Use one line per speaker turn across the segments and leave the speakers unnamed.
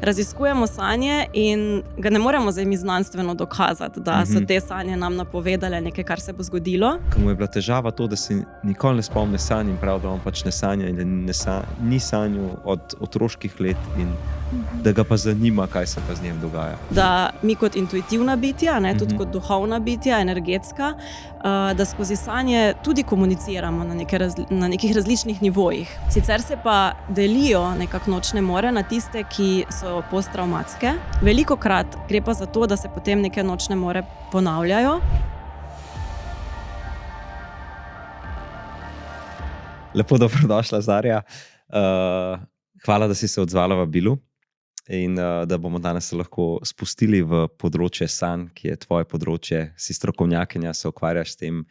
raziskujemo sanje in ga ne moremo zdaj mi znanstveno dokazati, da so te sanje nam napovedale nekaj, kar se bo zgodilo.
Ko mu je bila težava to, da se nikoli ne spomne sanj in prav, da on pač ne sanja in da ni sanjal od otroških let in da ga pa zanima, kaj se pa z njim dogaja.
Da mi kot intuitivna bitja, tudi kot duhovna bitja, energetska, da skozi sanje tudi komuniciramo na nekih različnih nivojih. Sicer se pa delijo nekako nočne more na tiste, ki so posttraumatske. Velikokrat gre pa za to, da se potem neke nočne more ponavljajo.
Lepo dobrodošla, Zarja. Hvala, da si se odzvala vabilu in da bomo danes se lahko spustili v področje sanj, ki je tvoje področje. Si strokovnjakinja, se ukvarjaš s tem,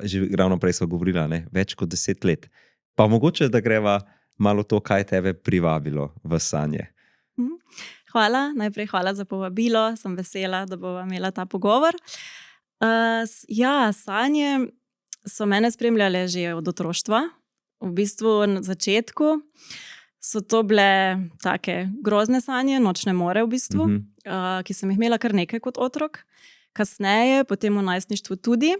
že ravno prej sva govorila, več kot 10 let. Pa mogoče, da greva malo to, kaj tebe privabilo v sanje.
Hvala, najprej hvala za povabilo, sem vesela, da bova imela ta pogovor. Sanje so mene spremljale že od otroštva. V bistvu na začetku so to bile take grozne sanje, nočne more v bistvu, ki sem jih imela kar nekaj kot otrok. Kasneje, potem v najstništvu tudi.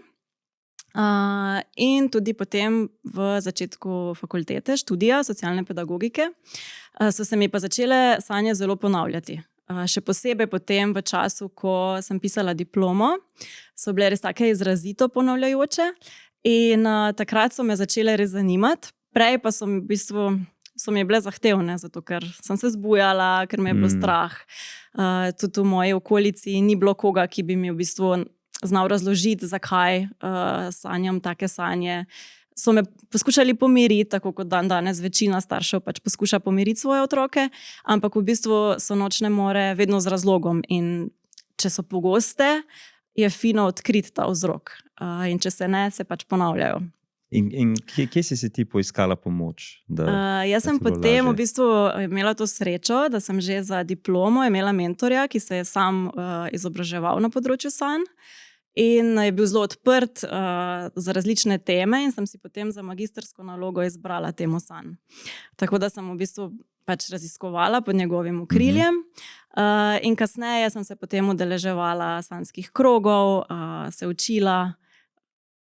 In tudi potem v začetku fakultete, študija socialne pedagogike, so se mi pa začele sanje zelo ponavljati. Še posebej potem v času, ko sem pisala diplomo, so bile res take izrazito ponavljajoče in takrat so me začele res zanimati. Prej pa so mi bile zahtevne, zato ker sem se zbujala, ker me je bilo strah. Tudi v moji okolici ni bilo koga, ki bi mi v bistvu znal razložiti, zakaj sanjam take sanje. So me poskušali pomiriti, tako kot danes večina staršev pač poskuša pomiriti svoje otroke, ampak v bistvu so nočne more vedno z razlogom in če so pogoste, je fino odkriti ta vzrok. In če se ne, se pač ponavljajo.
In kje si ti poiskala pomoč?
Jaz sem potem v bistvu imela to srečo, da sem že za diplomo imela mentorja, ki se je sam izobraževal na področju sanj in je bil zelo odprt za različne teme in sem si potem za magistrsko nalogo izbrala temo sanj. Tako da sem v bistvu pač raziskovala pod njegovim okriljem in kasneje sem se potem udeleževala sanjskih krogov, se učila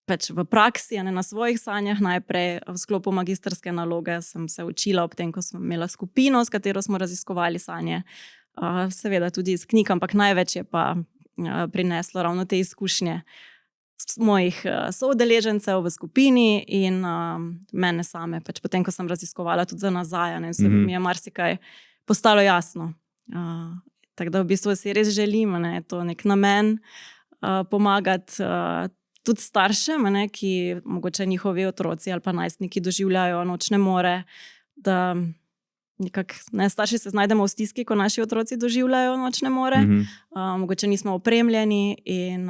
pač v praksi, na svojih sanjah najprej. V sklopu magistrske naloge sem se učila ob tem, ko sem imela skupino, s katero smo raziskovali sanje. Seveda tudi iz knjig, ampak največ je pa prineslo ravno te izkušnje mojih soudeležencev v skupini in mene same. Pač potem, ko sem raziskovala tudi za nazaj, se mi je marsikaj postalo jasno. Tako da v bistvu si res želim, je to nek namen pomagati tudi staršem, ki mogoče njihovi otroci ali pa najstniki doživljajo nočne more, da nekako starši se znajdemo v stiski, ko naši otroci doživljajo nočne more. Mogoče nismo opremljeni in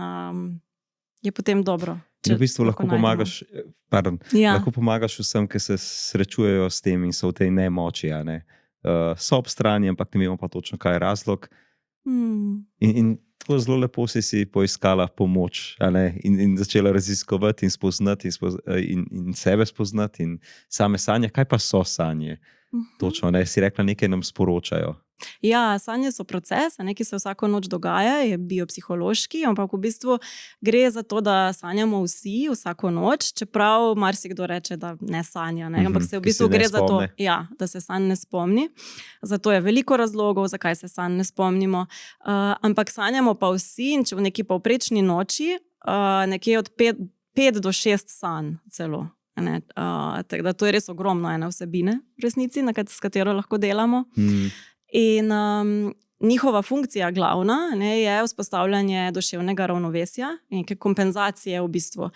je potem dobro.
V bistvu lahko pomagaš vsem, ki se srečujejo s tem in so v tej nemoči. So ob strani, ampak ne vemo pa točno, kaj je razlog. In tako zelo lepo si poiskala pomoč in začela raziskovati in spoznati in sebe spoznati in same sanje. Kaj pa so sanje? Točno, si rekla, nekaj nam sporočajo.
Ja, sanje so proces, ki se vsako noč dogaja, je biopsihološki, ampak v bistvu gre za to, da sanjamo vsi vsako noč, čeprav marsikdo reče, da ne sanja, ampak se v bistvu gre za to, da se sanj ne spomni. Zato je veliko razlogov, zakaj se sanj ne spomnimo, ampak sanjamo pa vsi in če v neki povprečni noči nekje od 5 do 6 sanj celo. Tako da to je res ogromno ene vsebine v resnici, s katero lahko delamo. In njihova funkcija glavna je vzpostavljanje duševnega ravnovesja in kompenzacije v bistvu.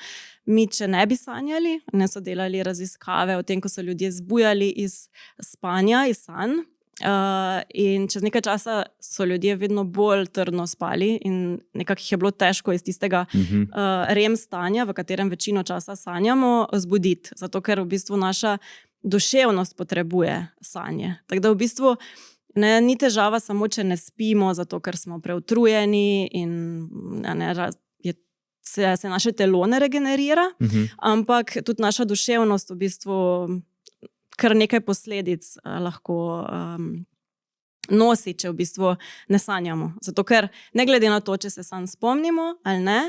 Mi, če ne bi sanjali, so delali raziskave o tem, ko so ljudje zbujali iz spanja, iz sanj. In čez nekaj časa so ljudje vedno bolj trdno spali in nekako jih je bilo težko iz tistega REM stanja, v katerem večino časa sanjamo, zbuditi. Zato, ker v bistvu naša duševnost potrebuje sanje. Tako da v bistvu ni težava samo, če ne spimo, zato ker smo preutrujeni in se naše telo ne regenerira, ampak tudi naša duševnost v bistvu kar nekaj posledic lahko nosi, če v bistvu ne sanjamo. Zato ker ne glede na to, če se sanj spomnimo ali ne,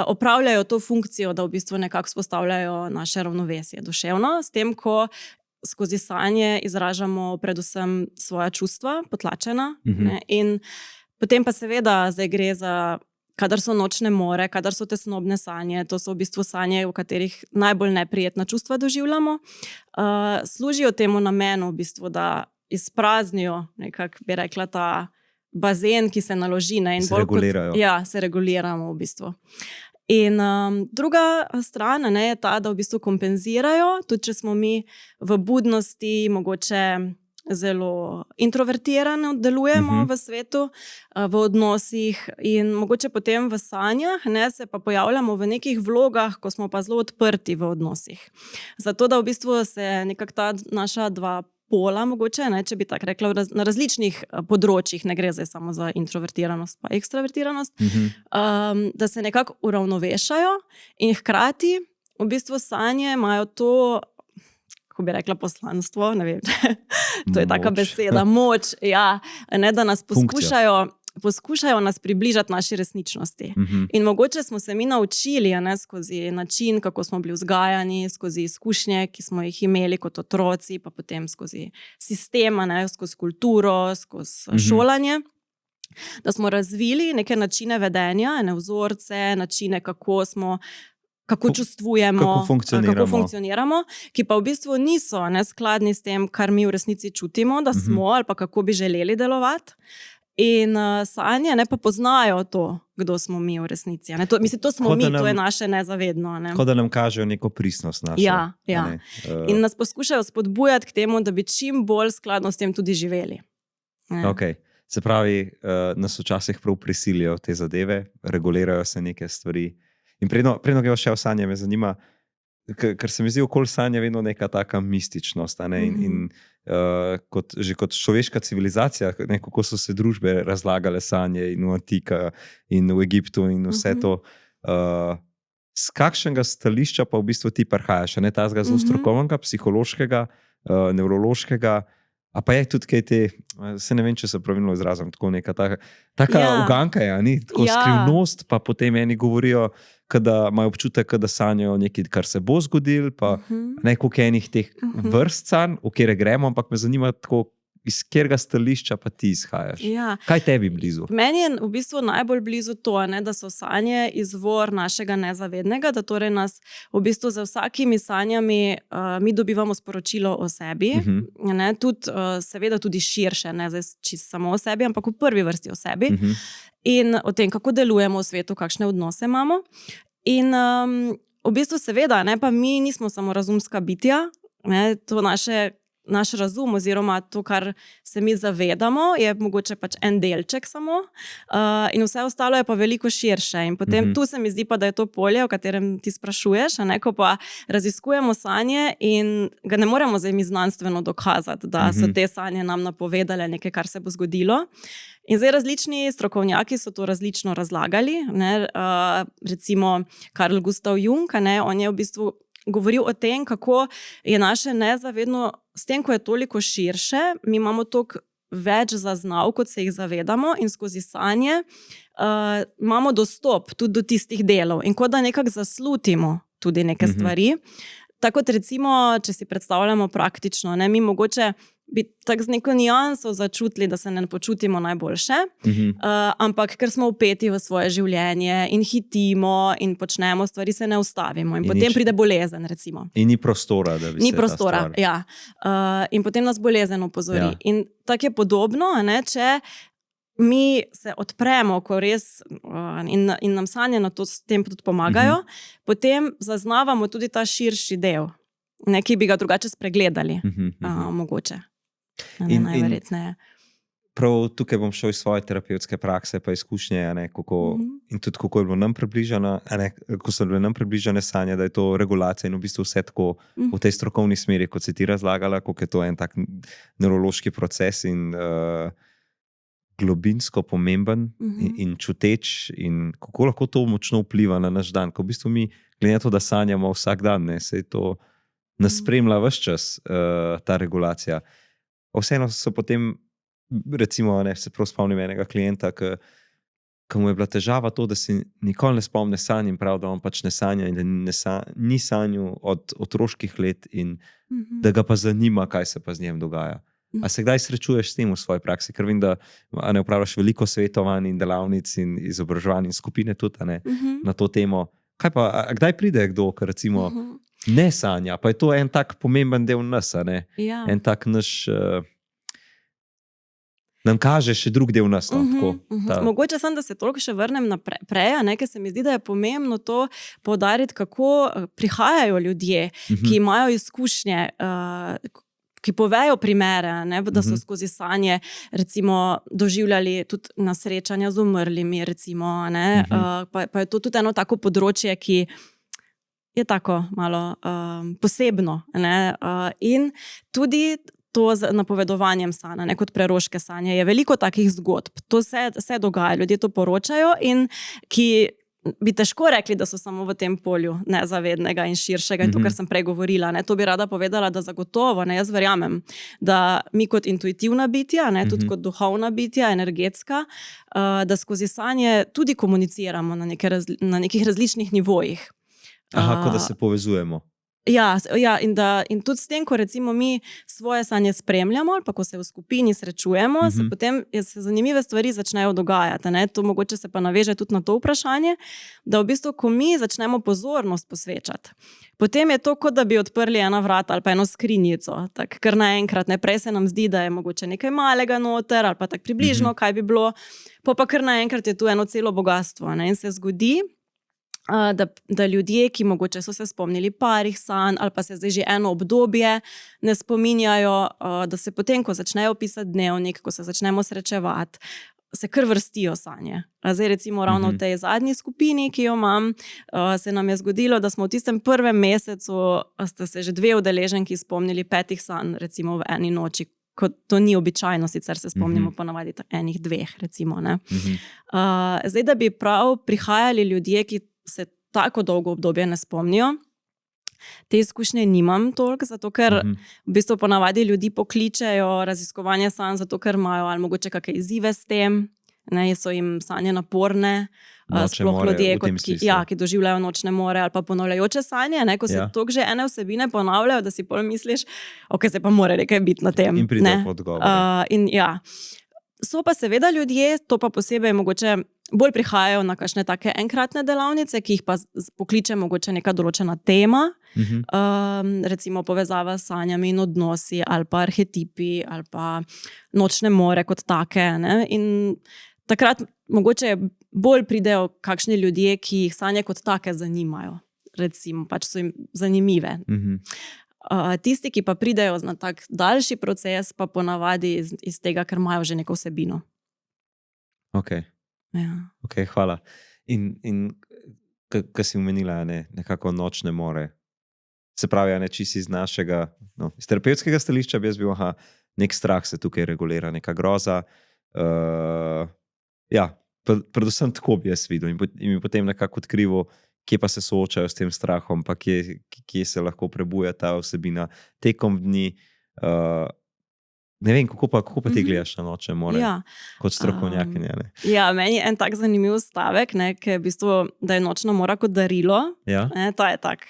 opravljajo to funkcijo, da v bistvu nekako spostavljajo naše ravnovesje duševno, s tem, ko skozi sanje izražamo predvsem svoja čustva, potlačena. Ne? In potem pa seveda zdaj gre za, kadar so nočne more, kadar so tesnobne sanje, to so v bistvu sanje, v katerih najbolj neprijetna čustva doživljamo, služijo temu namenu, v bistvu, da izpraznijo, nekako bi rekla, ta bazen, ki se naloži. Ne, in
se regulirajo.
Se reguliramo v bistvu. In druga stran, ne, je ta, da v bistvu kompenzirajo, tudi če smo mi v budnosti mogoče zelo introvertirano delujemo v svetu, v odnosih in mogoče potem v sanjah, ne, se pa pojavljamo v nekih vlogah, ko smo pa zelo odprti v odnosih. Zato, da v bistvu se nekako ta naša dva pola, mogoče, ne, če bi tako rekla, na različnih področjih, ne gre zdaj samo za introvertiranost pa ekstravertiranost, da se nekako uravnovešajo in hkrati v bistvu sanje imajo to, kako bi rekla, poslanstvo, ne vem, to je taka beseda, moč, ja, ne, da nas poskušajo nas približati naši resničnosti. In mogoče smo se mi naučili, ne, skozi način, kako smo bili vzgajani, skozi izkušnje, ki smo jih imeli kot otroci, pa potem skozi sistem, ne, skozi kulturo, skozi šolanje, da smo razvili neke načine vedenja, ne, vzorce, načine, kako čustvujemo, kako funkcioniramo, ki pa v bistvu niso skladni s tem, kar mi v resnici čutimo, da smo, ali pa kako bi želeli delovati. In sanje pa poznajo to, kdo smo mi v resnici. To smo mi, to je naše nezavedno. Ne?
Kot da nam kažejo neko pristnost našo.
Ja. In nas poskušajo spodbujati k temu, da bi čim bolj skladno s tem tudi živeli.
Okay. Se pravi, nas včasih prav prisilijo te zadeve, regulirajo se neke stvari. In predno gremo še v sanje, me zanima, ker se mi zdi okoli sanja vedno neka taka mističnost. In že kot človeška civilizacija, kako so se družbe razlagale sanje in v Antika in v Egiptu in vse to. Z kakšnega stališča pa v bistvu ti prihajaš? Ne tazga zelo strokovnega, psihološkega, nevrološkega, a pa je tudi kaj te, se ne vem, če se pravilno izrazim, tako neka taka uganka je, ni? Tako skrivnost, pa potem eni govorijo, da imajo občutek, da sanjajo nekaj, kar se bo zgodil, pa nekako enih teh vrst sanj, v kere gremo, ampak me zanima tako, iz katerega stališča pa ti izhajaš.
Ja.
Kaj tebi blizu?
Meni je v bistvu najbolj blizu to, da so sanje izvor našega nezavednega, da torej nas v bistvu za vsakimi sanjami mi dobivamo sporočilo o sebi, seveda tudi širše, ne zdaj čisto samo o sebi, ampak v prvi vrsti o sebi in o tem, kako delujemo v svetu, kakšne odnose imamo. In v bistvu seveda, pa mi nismo samo razumska bitja, to naš razum oziroma to, kar se mi zavedamo, je mogoče pač en delček samo in vse ostalo je pa veliko širše. In potem tu se mi zdi pa, da je to polje, o katerem ti sprašuješ, ko pa raziskujemo sanje in ga ne moremo zdaj mi znanstveno dokazati, da so te sanje nam napovedale nekaj, kar se bo zgodilo. In zdaj različni strokovnjaki so to različno razlagali. Recimo Carl Gustav Jung, on je v bistvu govoril o tem, kako je naše nezavedno, s tem, ko je toliko širše, mi imamo toliko več zaznav, kot se jih zavedamo in skozi sanje imamo dostop tudi do tistih delov in kot da nekako zaslutimo tudi neke stvari. Tako kot recimo, če si predstavljamo praktično, mi mogoče bi tako z neko nijanso začutili, da se ne počutimo najboljše, ampak ker smo vpeti v svoje življenje in hitimo in počnemo stvari, se ne ustavimo in potem pride bolezen, recimo.
In ni prostora, da bi se ta stvar...
Ja. In potem nas bolezen opozori. Ja. In tako je podobno, če mi se odpremo, ko res in nam sanje na to s tem tudi pomagajo, potem zaznavamo tudi ta širši del, ki bi ga drugače spregledali, mogoče. Najverjetneje.
Prav tukaj bom šel iz svoje terapevtske prakse pa izkušnje, in tudi kako je bilo nam približano, ko so bile nam približane sanje, da je to regulacija in v bistvu vse tako v tej strokovni smeri, kot si ti razlagala, kako je to en tak nevrološki proces in globinsko pomemben in čuteč in kako lahko to močno vpliva na naš dan, ko v bistvu mi, glede na to, da sanjamo vsak dan, se to nas spremlja ves čas, ta regulacija. Vseeno so potem recimo, se prav spomnim enega klienta, ki mu je bila težava to, da si nikoli ne spomne sanj in prav, da on pač ne sanja in da ni sanjal od otroških let in da ga pa zanima, kaj se pa z njim dogaja. A se kdaj srečuješ s tem v svoji praksi? Ker vem, da ne upravljaš veliko svetovanj in delavnic in izobraževanj in skupine tudi na to temo. Kaj pa, kdaj pride kdo, ki recimo ne sanja? Pa je to en tak pomemben del nas,
Ja.
En tak naš... nam kaže še drug del nas.
Mogoče sem, da se toliko še vrnem naprej, ker se mi zdi, da je pomembno to poudariti, kako prihajajo ljudje, ki imajo izkušnje, ki povejo primere, da so skozi sanje recimo doživljali tudi na srečanja z umrlimi, recimo, pa je to tudi eno tako področje, ki je tako malo posebno. In tudi to z napovedovanjem sanja, kot preroške sanje, je veliko takih zgodb. To se dogaja, ljudje to poročajo in ki bi težko rekli, da so samo v tem polju nezavednega in širšega. In to, kar sem prej govorila, to bi rada povedala, da zagotovo, jaz verjamem, da mi kot intuitivna bitja, tudi kot duhovna bitja, energetska, da skozi sanje tudi komuniciramo na nekih različnih nivojih.
Aha, kot da se povezujemo.
Ja, in tudi s tem, ko recimo mi svoje sanje spremljamo, ali pa ko se v skupini srečujemo, se potem se zanimive stvari začnejo dogajati. To mogoče se pa naveže tudi na to vprašanje, da v bistvu, ko mi začnemo pozornost posvečati, potem je to, kot da bi odprli ena vrata ali pa eno skrinjico, tako kar naenkrat, prej se nam zdi, da je mogoče nekaj malega noter, ali pa tako približno, kaj bi bilo, pa kar naenkrat je tu eno celo bogastvo. In se zgodi, da ljudje, ki mogoče so se spomnili parih sanj ali pa se zdaj že eno obdobje ne spominjajo, da se potem, ko začnejo pisati dnevnik, ko se začnemo srečevati, se kar vrstijo sanje. Zdaj recimo ravno v tej zadnji skupini, ki jo imam, se nam je zgodilo, da smo v tistem prvem mesecu, sta se že 2 udeleženki spomnili 5 sanj, recimo v eni noči, kot to ni običajno, sicer se spomnimo ponavadi enih 2, recimo. Zdaj, da bi prav prihajali ljudje, ki se tako dolgo obdobje ne spomnijo. Te izkušnje nimam toliko, zato ker v bistvu ponavadi ljudi pokličejo raziskovanje sanj, zato ker imajo ali mogoče kakšne izzive s tem, so jim sanje naporne, sploh ljudje, ki doživljajo nočne more ali pa ponavljajoče sanje, ko se toliko že ene vsebine ponavljajo, da si potem misliš, ok, se pa mora nekaj biti na tem.
In pride po odgovor.
So pa seveda ljudje, to pa posebej mogoče bolj prihajajo na kakšne take enkratne delavnice, ki jih pa pokliče mogoče neka določena tema, recimo povezava s sanjami in odnosi, ali pa arhetipi, ali pa nočne more kot take. In takrat mogoče bolj pridejo kakšni ljudje, ki jih sanje kot take zanimajo. Recimo, pač so jim zanimive. Tisti, ki pa pridejo na tak daljši proces, pa ponavadi iz tega, ker imajo že neko vsebino.
Ok, hvala. In kaj si omenila, nekako nočne more. Se pravi, čisto iz našega, iz terapevtskega stališča bi jaz bil, nek strah se tukaj regulira, neka groza. Predvsem tako bi jaz videl in mi potem nekako odkrival, kje pa se soočajo s tem strahom, pa kje se lahko prebuja ta vsebina tekom dni. Ne vem, kako pa ti gledaš na nočne more, kot strokovnjakinja.
Meni je en tak zanimiv stavek, ki je v bistvu, da je nočna mora kot darilo. To je tak.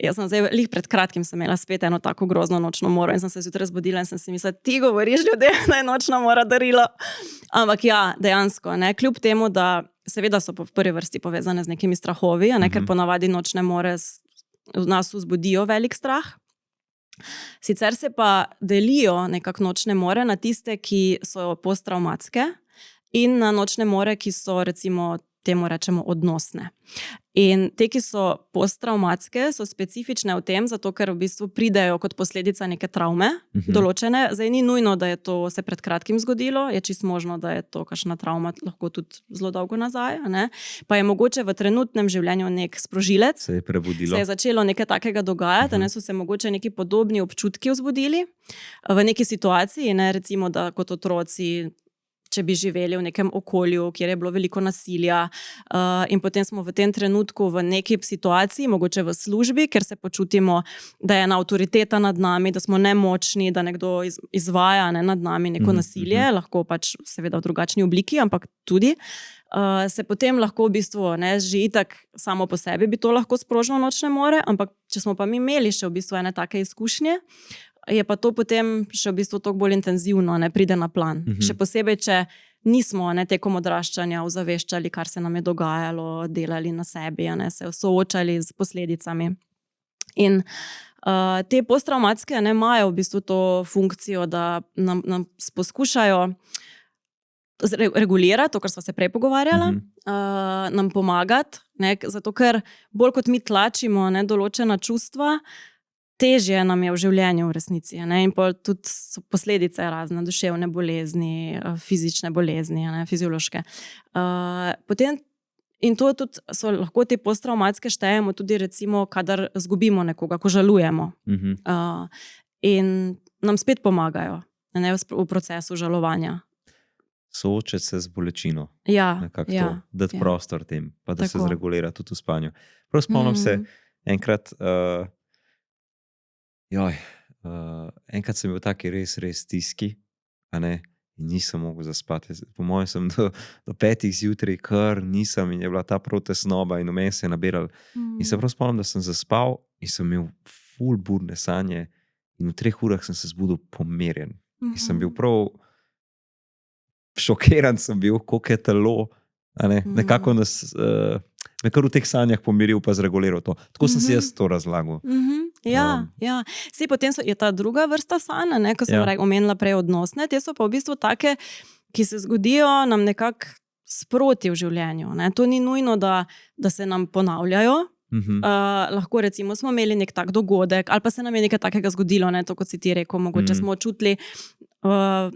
Jaz sem zdaj, pred kratkim sem imela spet eno tako grozno nočno moro in sem se zjutraj zbudila in sem si mislila, ti govoriš ljudem, da je nočna mora darilo. Ampak dejansko, kljub temu, da seveda so v prvi vrsti povezane z nekimi strahovi, ker ponavadi nočne more v nas vzbudijo velik strah. Sicer se pa delijo nekako nočne more na tiste, ki so posttravmatske in na nočne more, ki so recimo temu rečemo odnosne. In te, ki so posttravmatske, so specifične v tem, zato ker v bistvu pridejo kot posledica neke travme, določene. Zdaj ni nujno, da je to se pred kratkim zgodilo, je čisto možno, da je to kakšna travma lahko tudi zelo dolgo nazaj. Pa je mogoče v trenutnem življenju nek sprožilec,
se je
začelo nekaj takega dogajati, so se mogoče neki podobni občutki vzbudili v neki situaciji, recimo, da kot otroci, če bi živeli v nekem okolju, kjer je bilo veliko nasilja, in potem smo v tem trenutku v neki situaciji, mogoče v službi, ker se počutimo, da je ena avtoriteta nad nami, da smo nemočni, da nekdo izvaja nad nami neko nasilje, lahko pač seveda v drugačni obliki, ampak tudi. Se potem lahko v bistvu, že itak samo po sebi bi to lahko sprožilo nočne more, ampak če smo pa mi imeli še v bistvu ene take izkušnje, je pa to potem še v bistvu toliko bolj intenzivno, pride na plan. Še posebej, če nismo tekom odraščanja ozaveščali, kar se nam je dogajalo, delali na sebi, se soočali z posledicami. In te posttraumatske imajo v bistvu to funkcijo, da nam poskušajo regulirati, to, kar smo se prej pogovarjala, nam pomagati, zato ker bolj kot mi tlačimo določena čustva, težje nam je v življenju v resnici. In tudi so posledice razne, duševne bolezni, fizične bolezni, fiziološke. Potem, in to tudi so lahko te posttraumatske štejemo tudi recimo, kadar zgubimo nekoga, ko žalujemo. In nam spet pomagajo v procesu žalovanja.
Soočati se z bolečino. Dati prostor tem, pa da se zregulira tudi v spanju. Prav spomnim se, enkrat enkrat sem bil taki res stiski, in nisem mogel zaspati. Po mojem sem do 5 zjutraj kar nisem in je bila ta protesnoba in v meni se je nabiral. In se prav spomnim, da sem zaspal in sem imel ful burne sanje in v 3 urah sem se zbudil pomirjen. In sem bil prav šokiran sem bil, koliko je telo, nekako nas me kar v teh sanjah pomiril pa zreguliral to. Tako sem si jaz to razlagal.
Sej potem je ta druga vrsta sanj, ko sem omenila prej odnosne, te so pa v bistvu take, ki se zgodijo nam nekako sproti v življenju. To ni nujno, da se nam ponavljajo. Lahko recimo smo imeli nek tak dogodek ali pa se nam je nekaj takega zgodilo, to kot si ti rekel, mogoče smo čutili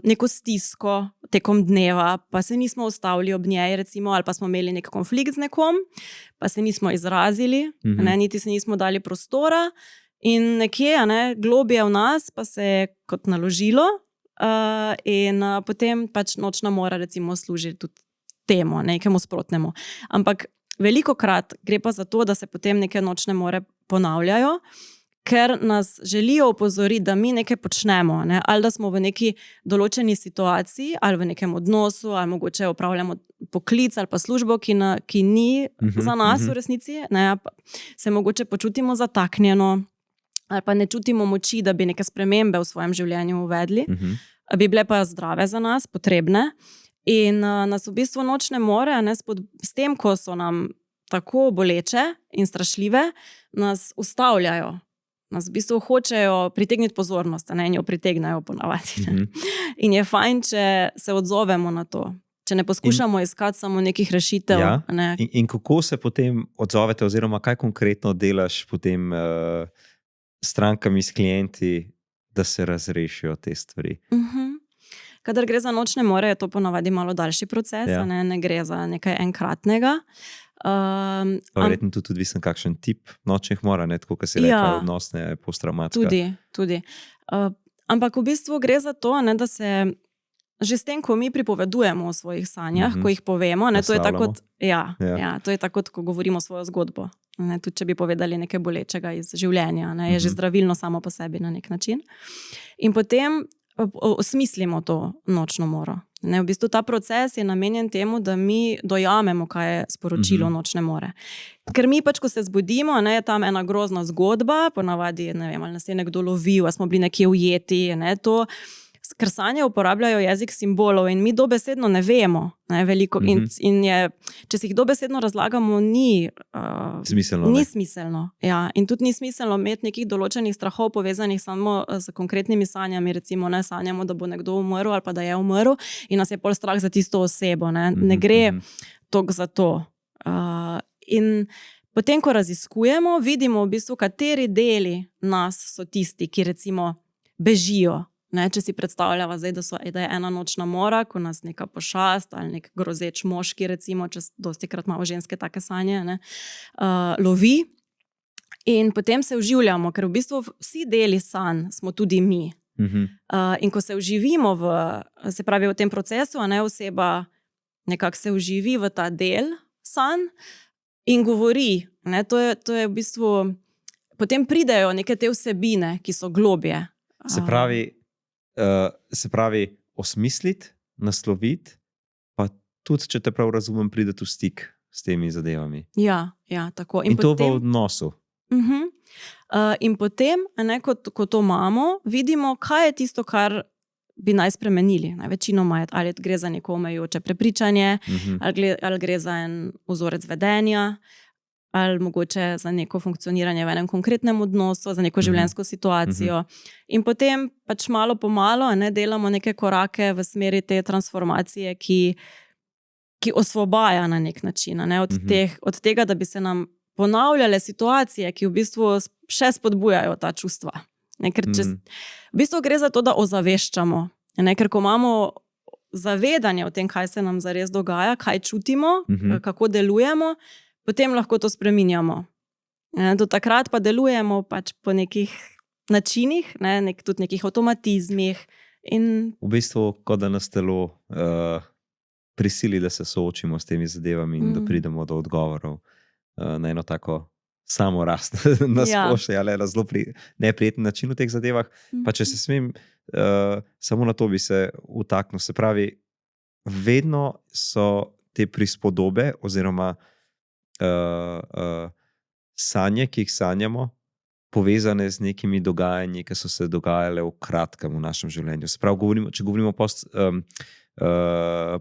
neko stisko tekom dneva, pa se nismo ustavili ob njej recimo, ali pa smo imeli nek konflikt z nekom, pa se nismo izrazili, niti se nismo dali prostora in nekje globje v nas pa se je kot naložilo in potem pač nočna mora recimo služi tudi temu, nekemu sprotnemu. Ampak velikokrat gre pa za to, da se potem neke nočne more ponavljajo, ker nas želijo opozoriti, da mi nekaj počnemo, ali da smo v neki določeni situaciji, ali v nekem odnosu, ali mogoče opravljamo poklic ali pa službo, ki ni za nas v resnici, se mogoče počutimo zataknjeno, ali pa ne čutimo moči, da bi neke spremembe v svojem življenju uvedli, bi bile pa zdrave za nas, potrebne. In nas v bistvu nočne more, s tem, ko so nam tako boleče in strašljive, nas ustavljajo. Nas v bistvu hočejo pritegniti pozornost, in jo pritegnajo ponavadi. In je fajn, če se odzovemo na to. Če ne poskušamo iskati samo nekih rešitev.
In kako se potem odzovete, oziroma kaj konkretno delaš potem strankami s klienti, da se razrešijo te stvari?
Kadar gre za nočne more, je to ponavadi malo daljši proces, ne gre za nekaj enkratnega.
Verjetno tudi odvisen kakšen tip nočnih mora, tako kot si rekla, odnosne, posttraumatska.
Tudi. Ampak v bistvu gre za to, da se že s tem, ko mi pripovedujemo o svojih sanjah, ko jih povemo, to je tako, ko govorimo svojo zgodbo. Tudi če bi povedali nekaj bolečega iz življenja, je že zdravilno samo po sebi na nek način. In potem osmislimo to nočno moro. V bistvu ta proces je namenjen temu, da mi dojamemo, kaj je sporočilo nočne more. Ker mi pač, ko se zbudimo, je tam ena grozna zgodba, ponavadi, ali nas je nekdo lovil, ali smo bili nekje ujeti, to. Ker sanje uporabljajo jezik simbolov in mi dobesedno ne vemo veliko. In je, če si jih dobesedno razlagamo, ni smiselno. In tudi ni smiselno imeti nekih določenih strahov povezanih samo z konkretnimi sanjami, recimo sanjamo, da bo nekdo umrl ali pa da je umrl in nas je pol strah za tisto osebo. Ne gre toliko za to. In potem, ko raziskujemo, vidimo v bistvu, kateri deli nas so tisti, ki recimo bežijo. Če si predstavljava zdaj, da je ena nočna mora, ko nas neka pošast ali nek grozeč moški, recimo, če dostikrat imamo ženske take sanje, lovi in potem se vživljamo, ker v bistvu vsi deli sanj smo tudi mi. In ko se vživimo se pravi v tem procesu, oseba nekako se vživi v ta del sanj in govori, to je v bistvu, potem pridejo neke te vsebine, ki so globje.
Se pravi osmisliti, nasloviti, pa tudi, če te prav razumem, prideti v stik s temi zadevami.
Ja, tako.
In to v odnosu.
In potem, ko to imamo, vidimo, kaj je tisto, kar bi naj spremenili. Večinoma ali gre za neko omejujoče prepričanje, ali gre za en vzorec vedenja, ali mogoče za neko funkcioniranje v enem konkretnem odnosu, za neko življenjsko situacijo. In potem pač malo po malo delamo neke korake v smeri te transformacije, ki osvobaja na nek način, od tega, da bi se nam ponavljale situacije, ki v bistvu še spodbujajo ta čustva. Ker v bistvu gre za to, da ozaveščamo. Ker ko imamo zavedanje o tem, kaj se nam zares dogaja, kaj čutimo, kako delujemo, potem lahko to spreminjamo. Do takrat pa delujemo pač po nekih načinih, tudi nekih avtomatizmih.
V bistvu, kot da nas telo prisili, da se soočimo s temi zadevami in da pridemo do odgovorov na eno tako samorast, na splošno, ali na zelo neprijeten način v teh zadevah. Pa če se smem, samo na to bi se vtaknil. Se pravi, vedno so te prispodobe oziroma sanje, ki jih sanjamo, povezane z nekimi dogajanji, ki so se dogajale v kratkem v našem življenju. Se pravi, če govorimo o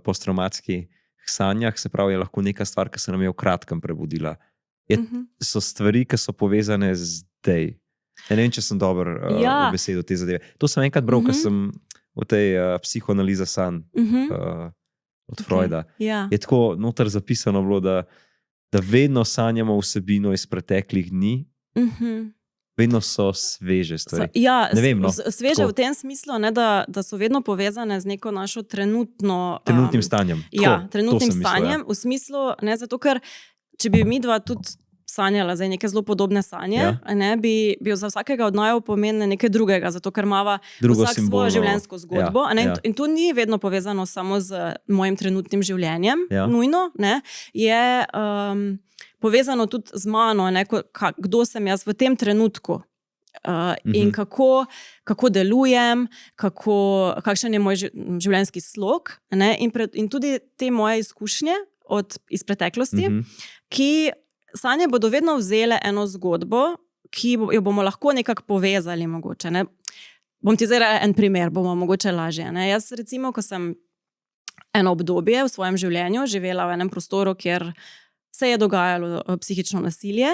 posttraumatskih sanjah, se pravi, je lahko neka stvar, ki se nam je v kratkem prebudila. So stvari, ki so povezane zdaj. Ja, ne vem, če sem dober v besedo te zadeve. To sem enkrat bral, ko sem v tej psihoanalizi sanj od Freuda. Je tako noter zapisano bilo, da vedno sanjamo vsebino iz preteklih dni, vedno so sveže stvari. Ne vem,
sveže v tem smislu, da so vedno povezane z neko našo
trenutnim stanjem.
Trenutnim stanjem, v smislu, zato ker če bi mi dva tudi sanjala za neke zelo podobne sanje, bi za vsakega od naju pomenilo nekaj drugega, zato ker imava vsak svojo življenjsko zgodbo. In to ni vedno povezano samo z mojim trenutnim življenjem, nujno, je povezano tudi z mano, kdo sem jaz v tem trenutku. In kako delujem, kakšen je moj življenjski slog, in tudi te moje izkušnje iz preteklosti, ki sanje bodo vedno vzele eno zgodbo, ki jo bomo lahko nekako povezali mogoče. Bom ti zdaj en primer, bomo mogoče lažje. Jaz recimo, ko sem eno obdobje v svojem življenju živela v enem prostoru, kjer se je dogajalo psihično nasilje,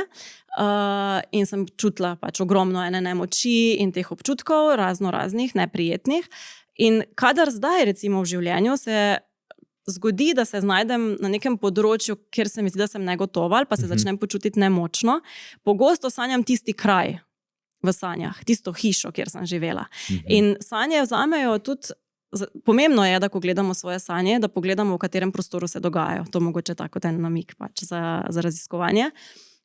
in sem čutila pač ogromno ene nemoči in teh občutkov, raznih neprijetnih. In kadar zdaj recimo v življenju se zgodi, da se znajdem na nekem področju, kjer se mi zdi, da sem negotova, ali pa se začnem počutiti nemočno, pogosto sanjam tisti kraj v sanjah, tisto hišo, kjer sem živela. In sanje vzamejo tudi, pomembno je, da ko gledamo svoje sanje, da pogledamo, v katerem prostoru se dogajajo. To mogoče tako en namig pač za raziskovanje.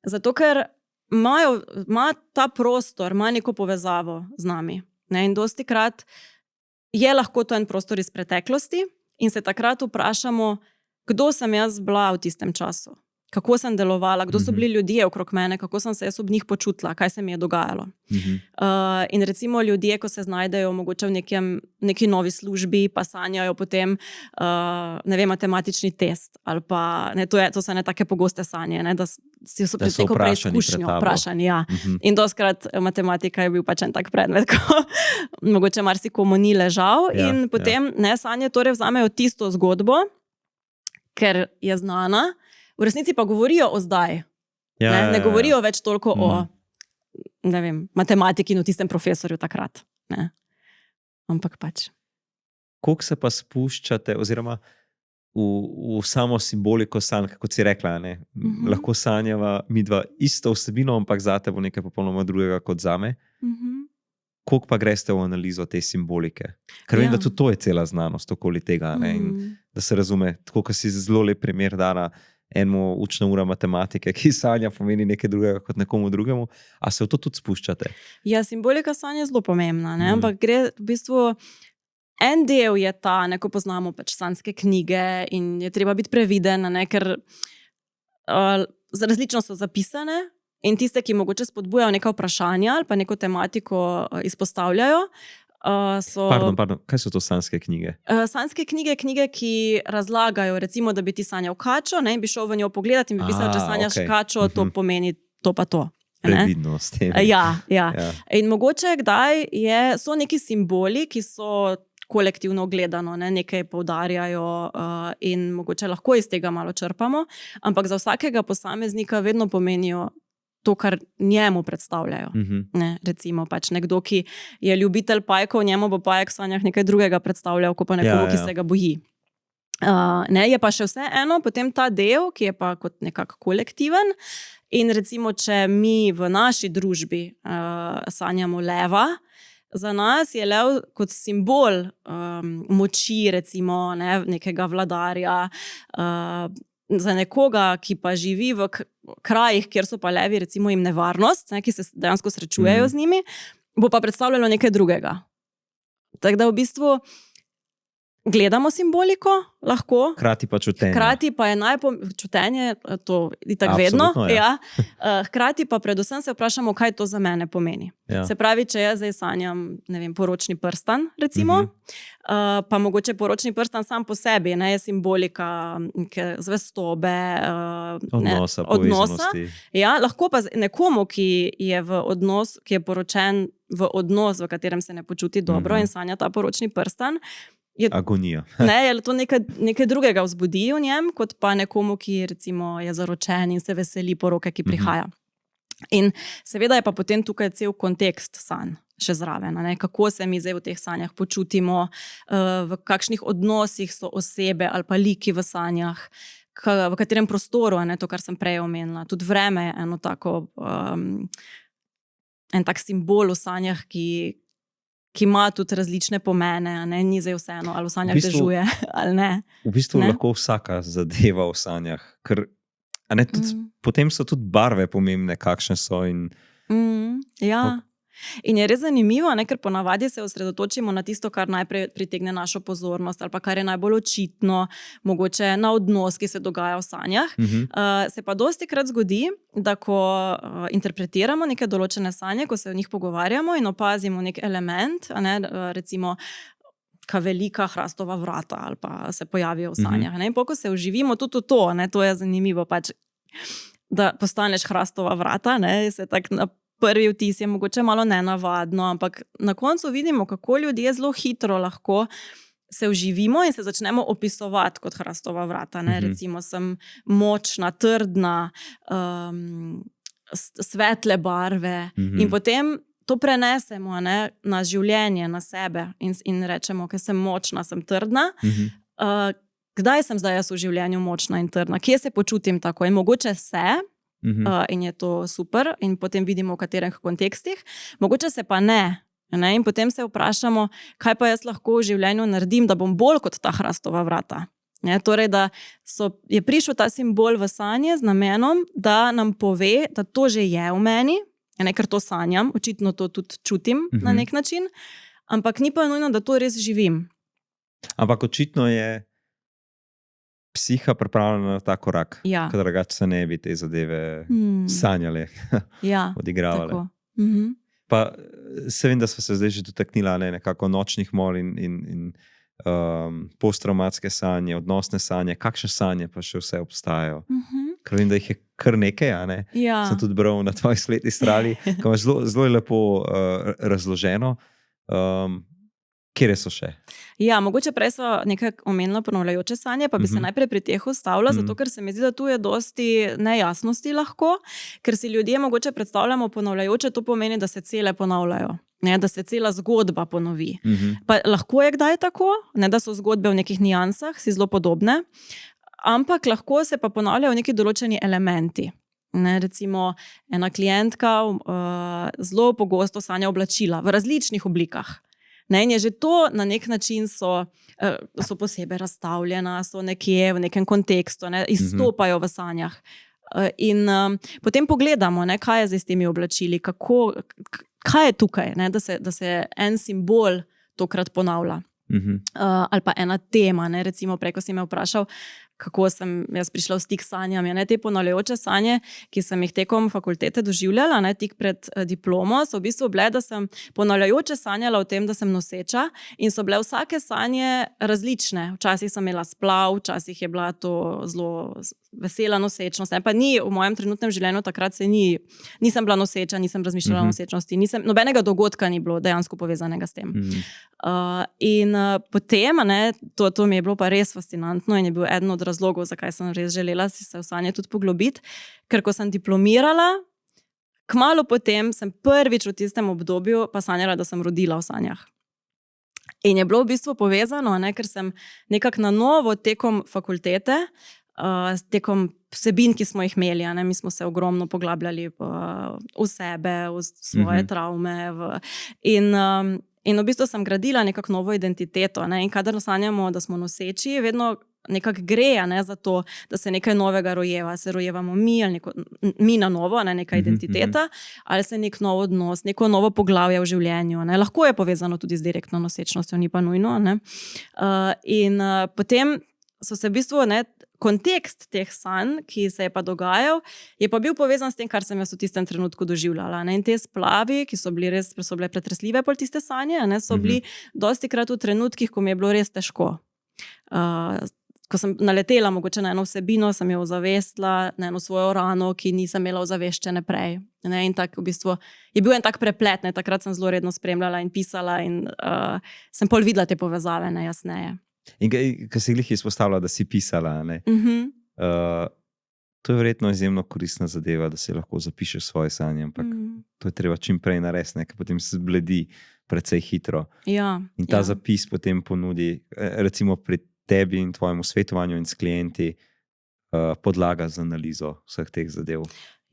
Zato, ker ima ta prostor, ima neko povezavo z nami. In dostikrat je lahko to en prostor iz preteklosti, in se takrat vprašamo, kdo sem jaz bila v tistem času, kako sem delovala, kdo so bili ljudje okrog mene, kako sem se jaz ob njih počutila, kaj se mi je dogajalo. In recimo ljudje, ko se znajdejo mogoče v neki novi službi, pa sanjajo potem matematični test, ali pa, to so take pogoste sanje, da so pred neko preizkušnjo vprašani. In doskrat matematika je bil pač en tak predmet, ko mogoče marsikomu ni ležal, in potem sanje torej vzamejo tisto zgodbo, ker je znana, v resnici pa govorijo o zdaj. Ne govorijo več toliko o matematiki in o tistem profesorju takrat. Ampak pač.
Koliko se pa spuščate, oziroma v samo simboliko sanj, kot si rekla, lahko sanjava midva isto vsebino, ampak zate bo nekaj popolnoma drugega kot zame. Koliko pa greste v analizo te simbolike? Ker vem, da tudi to je cela znanost okoli tega. In da se razume, tako kot si zelo lep primer dala, enemu učna ura matematike, ki sanja pomeni nekaj drugega kot nekomu drugemu. A se v to tudi spuščate?
Ja, simbolika sanja je zelo pomembna, ne? Ampak gre v bistvu, en del je ta, ko poznamo pač sanjske knjige in je treba biti previden, ne? Ker različno so zapisane in tiste, ki mogoče spodbujajo neka vprašanja ali pa neko tematiko izpostavljajo,
Pardon, kaj so to sanjske knjige?
Sanjske knjige, ki razlagajo, recimo, da bi ti sanjal kačo, ne, in bi šel v njo pogledat in bi pisal, če sanjaš kačo, to pomeni to pa to.
Previdno s tem.
Ja. In mogoče kdaj so neki simboli, ki so kolektivno gledano, nekaj poudarjajo in mogoče lahko iz tega malo črpamo, ampak za vsakega posameznika vedno pomenijo to, kar njemu predstavljajo. Recimo pač nekdo, ki je ljubitelj pajkov, njemu bo pajek v sanjah nekaj drugega predstavljal, kot pa nekomu, ki se ga boji. Je pa še vse eno, potem ta del, ki je pa kot nekako kolektiven in recimo, če mi v naši družbi sanjamo leva, za nas je lev kot simbol moči, recimo, nekega vladarja, za nekoga, ki pa živi v krajih, kjer so pa levi, recimo jim nevarnost, ki se dejansko srečujejo z njimi, bo pa predstavljalo nekaj drugega. Tako da v bistvu gledamo simboliko, lahko.
Hkrati pa čutenje.
Hkrati pa je čutenje, to itak vedno. Ja. Hkrati pa predvsem se vprašamo, kaj to za mene pomeni. Ja. Se pravi, če jaz zdaj sanjam, ne vem, poročni prstan, recimo, pa mogoče poročni prstan sam po sebi, je simbolika zvestobe, odnosa. Ja, lahko pa nekomu, ki je poročen v odnos, v katerem se ne počuti dobro in sanja ta poročni prstan,
agonija.
Je to nekaj drugega vzbudi v njem, kot pa nekomu, ki recimo je zaročen in se veseli poroke, ki prihaja. In seveda je pa potem tukaj cel kontekst sanj še zraven, kako se mi zdaj v teh sanjah počutimo, v kakšnih odnosih so osebe ali pa liki v sanjah, v katerem prostoru, to, kar sem prej omenila. Tudi vreme je en tak simbol v sanjah, ki ima tudi različne pomene, ni zdaj vseeno, ali v sanjah dežuje, ali ne.
V bistvu lahko vsaka zadeva v sanjah, ker potem so tudi barve pomembne, kakšne so.
Ja. In je res zanimivo, ker ponavadi se osredotočimo na tisto, kar najprej pritegne našo pozornost, ali pa kar je najbolj očitno, mogoče na odnos, ki se dogaja v sanjah. Se pa dostikrat zgodi, da ko interpretiramo neke določene sanje, ko se o njih pogovarjamo in opazimo nek element, recimo ka velika hrastova vrata ali pa se pojavijo v sanjah. In ko se vživimo tudi v to, to je zanimivo pač, da postaneš hrastova vrata, se tako na prvi vtis je mogoče malo nenavadno, ampak na koncu vidimo, kako ljudje zelo hitro lahko se vživimo in se začnemo opisovati kot hrastova vrata. Recimo sem močna, trdna, svetle barve in potem to prenesemo na življenje, na sebe in rečemo, ker sem močna, sem trdna. Kdaj sem zdaj jaz v življenju močna in trdna? Kje se počutim tako? In mogoče in je to super in potem vidimo v katerih kontekstih, mogoče se pa ne. In potem se vprašamo, kaj pa jaz lahko v življenju naredim, da bom bolj kot ta hrastova vrata. Torej, da je prišel ta simbol v sanje z namenom, da nam pove, da to že je v meni, ker to sanjam, očitno to tudi čutim na nek način, ampak ni pa nujno, da to res živim.
Ampak očitno je psiha pripravljena na ta korak, ker drugače se ne bi te zadeve sanjale, odigravale. Pa se vem, da smo se zdaj že dotaknila nekako nočnih mor in posttraumatske sanje, odnosne sanje, kakšne sanje pa še vse obstajajo. Ker vem, da jih je kar nekaj, sem tudi bral na tvoji spletni strani, ki imaš zelo lepo razloženo. Kje so še?
Ja, mogoče prej so nekaj omenila ponavljajoče sanje, pa bi se najprej pri teh ustavila, zato ker se mi zdi, da tu je dosti nejasnosti lahko, ker si ljudje mogoče predstavljamo ponavljajoče, to pomeni, da se cele ponavljajo, da se cela zgodba ponovi. Pa lahko je kdaj tako, da so zgodbe v nekih nijansah, si zelo podobne, ampak lahko se pa ponavljajo neki določeni elementi. Recimo, ena klientka zelo pogosto sanja oblačila v različnih oblikah. Ne, in je že to na nek način so posebej razstavljena, so nekje v nekem kontekstu, ne, izstopajo v sanjah. In potem pogledamo, ne, kaj je zdaj s temi oblačili, kaj je tukaj, ne, da se en simbol tokrat ponavlja. Ali pa ena tema, ne, recimo prej, ko si me vprašal, kako sem jaz prišla v stik s sanjami. Ne, te ponavljajoče sanje, ki sem jih tekom fakultete doživljala, ne, tik pred diplomo, so v bistvu bile, da sem ponavljajoče sanjala o tem, da sem noseča in so bile vsake sanje različne. Včasih sem imela splav, včasih je bila to zelo vesela nosečnost. Ne, pa ni v mojem trenutnem življenju, takrat nisem bila noseča, nisem razmišljala o nosečnosti, nobenega dogodka ni bilo dejansko povezanega s tem. In potem, ne, to mi je bilo pa res fascinantno in je bil eden od razlogov, zakaj sem res želela si se v sanje tudi poglobiti, ker ko sem diplomirala, kmalu potem sem prvič v tistem obdobju pa sanjala, da sem rodila v sanjah. In je bilo v bistvu povezano, ne, ker sem nekako na novo tekom fakultete, tekom vsebin, ki smo jih imeli, ne, mi smo se ogromno poglabljali v sebe, v svoje travme in v bistvu sem gradila nekako novo identiteto, ne, in kadar sanjamo, da smo noseči, vedno nekako gre, ne, za to, da se nekaj novega rojeva, se rojevamo mi ali mi na novo, ne, neka identiteta, ali se nek nov odnos, neko novo poglavje v življenju, ne. Lahko je povezano tudi z direktno nosečnostjo, ni pa nujno, ne. In potem so se v bistvu, ne, kontekst teh sanj, ki se je pa dogajal, je pa bil povezan s tem, kar sem jaz v tistem trenutku doživljala, ne. In te splavi, ki so bile pretresljive pol tiste sanje, ne, so bili dostikrat v trenutkih, ko mi je bilo res težko. Ko sem naletela mogoče na eno vsebino, sem jo ozavestila, na eno svojo rano, ki nisem imela ozaveščene prej. Ne, in tak v bistvu je bil en tak preplet, ne, takrat sem zelo redno spremljala in pisala in sem pol videla te povezave najjasneje.
In ko si glih izpostavila, da si pisala, ne? To je verjetno izjemno koristna zadeva, da si lahko zapišeš svoje sanje, ampak to je treba čim prej narediti, ker potem se zbledi precej hitro.
Ja,
in ta zapis potem ponudi, recimo pri tebi in tvojemu svetovanju in s klienti, podlaga za analizo vseh teh zadev.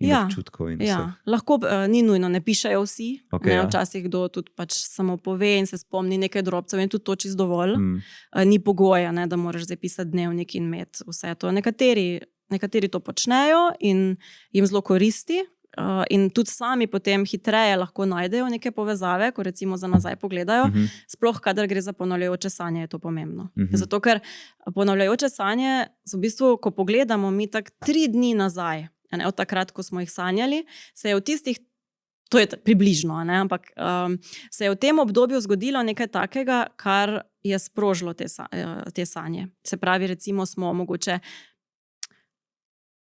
In občutkov in vseh.
Lahko ni nujno, ne pišejo vsi. Okay, ne, včasih kdo tudi pač samo pove in se spomni nekaj drobcev in tudi to čisto dovolj. Ni pogoja, ne, da moraš zdaj pisati dnevnik in imeti vse to. Nekateri to počnejo in jim zelo koristi in tudi sami potem hitreje lahko najdejo neke povezave, ko recimo za nazaj pogledajo. Sploh, kadar gre za ponavljajoče sanje, je to pomembno. Zato, ker ponavljajoče sanje so v bistvu, ko pogledamo mi tak 3 dni nazaj, ne, od takrat, ko smo jih sanjali, se je v tistih, to je približno, ne, ampak se je v tem obdobju zgodilo nekaj takega, kar je sprožilo te sanje. Se pravi, recimo smo mogoče,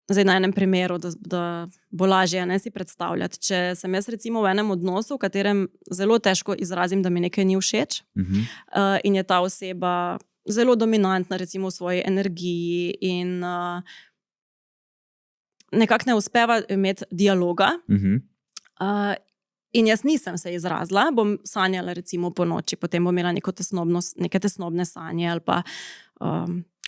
zdaj na enem primeru, da bo lažje, ne, si predstavljati. Če sem jaz recimo v enem odnosu, v katerem zelo težko izrazim, da mi nekaj ni všeč in je ta oseba zelo dominantna recimo v svoji energiji in nekako ne uspeva imeti dialoga. In jaz nisem se izrazila, bom sanjala recimo po noči, potem bom imela neke tesnobne sanje ali pa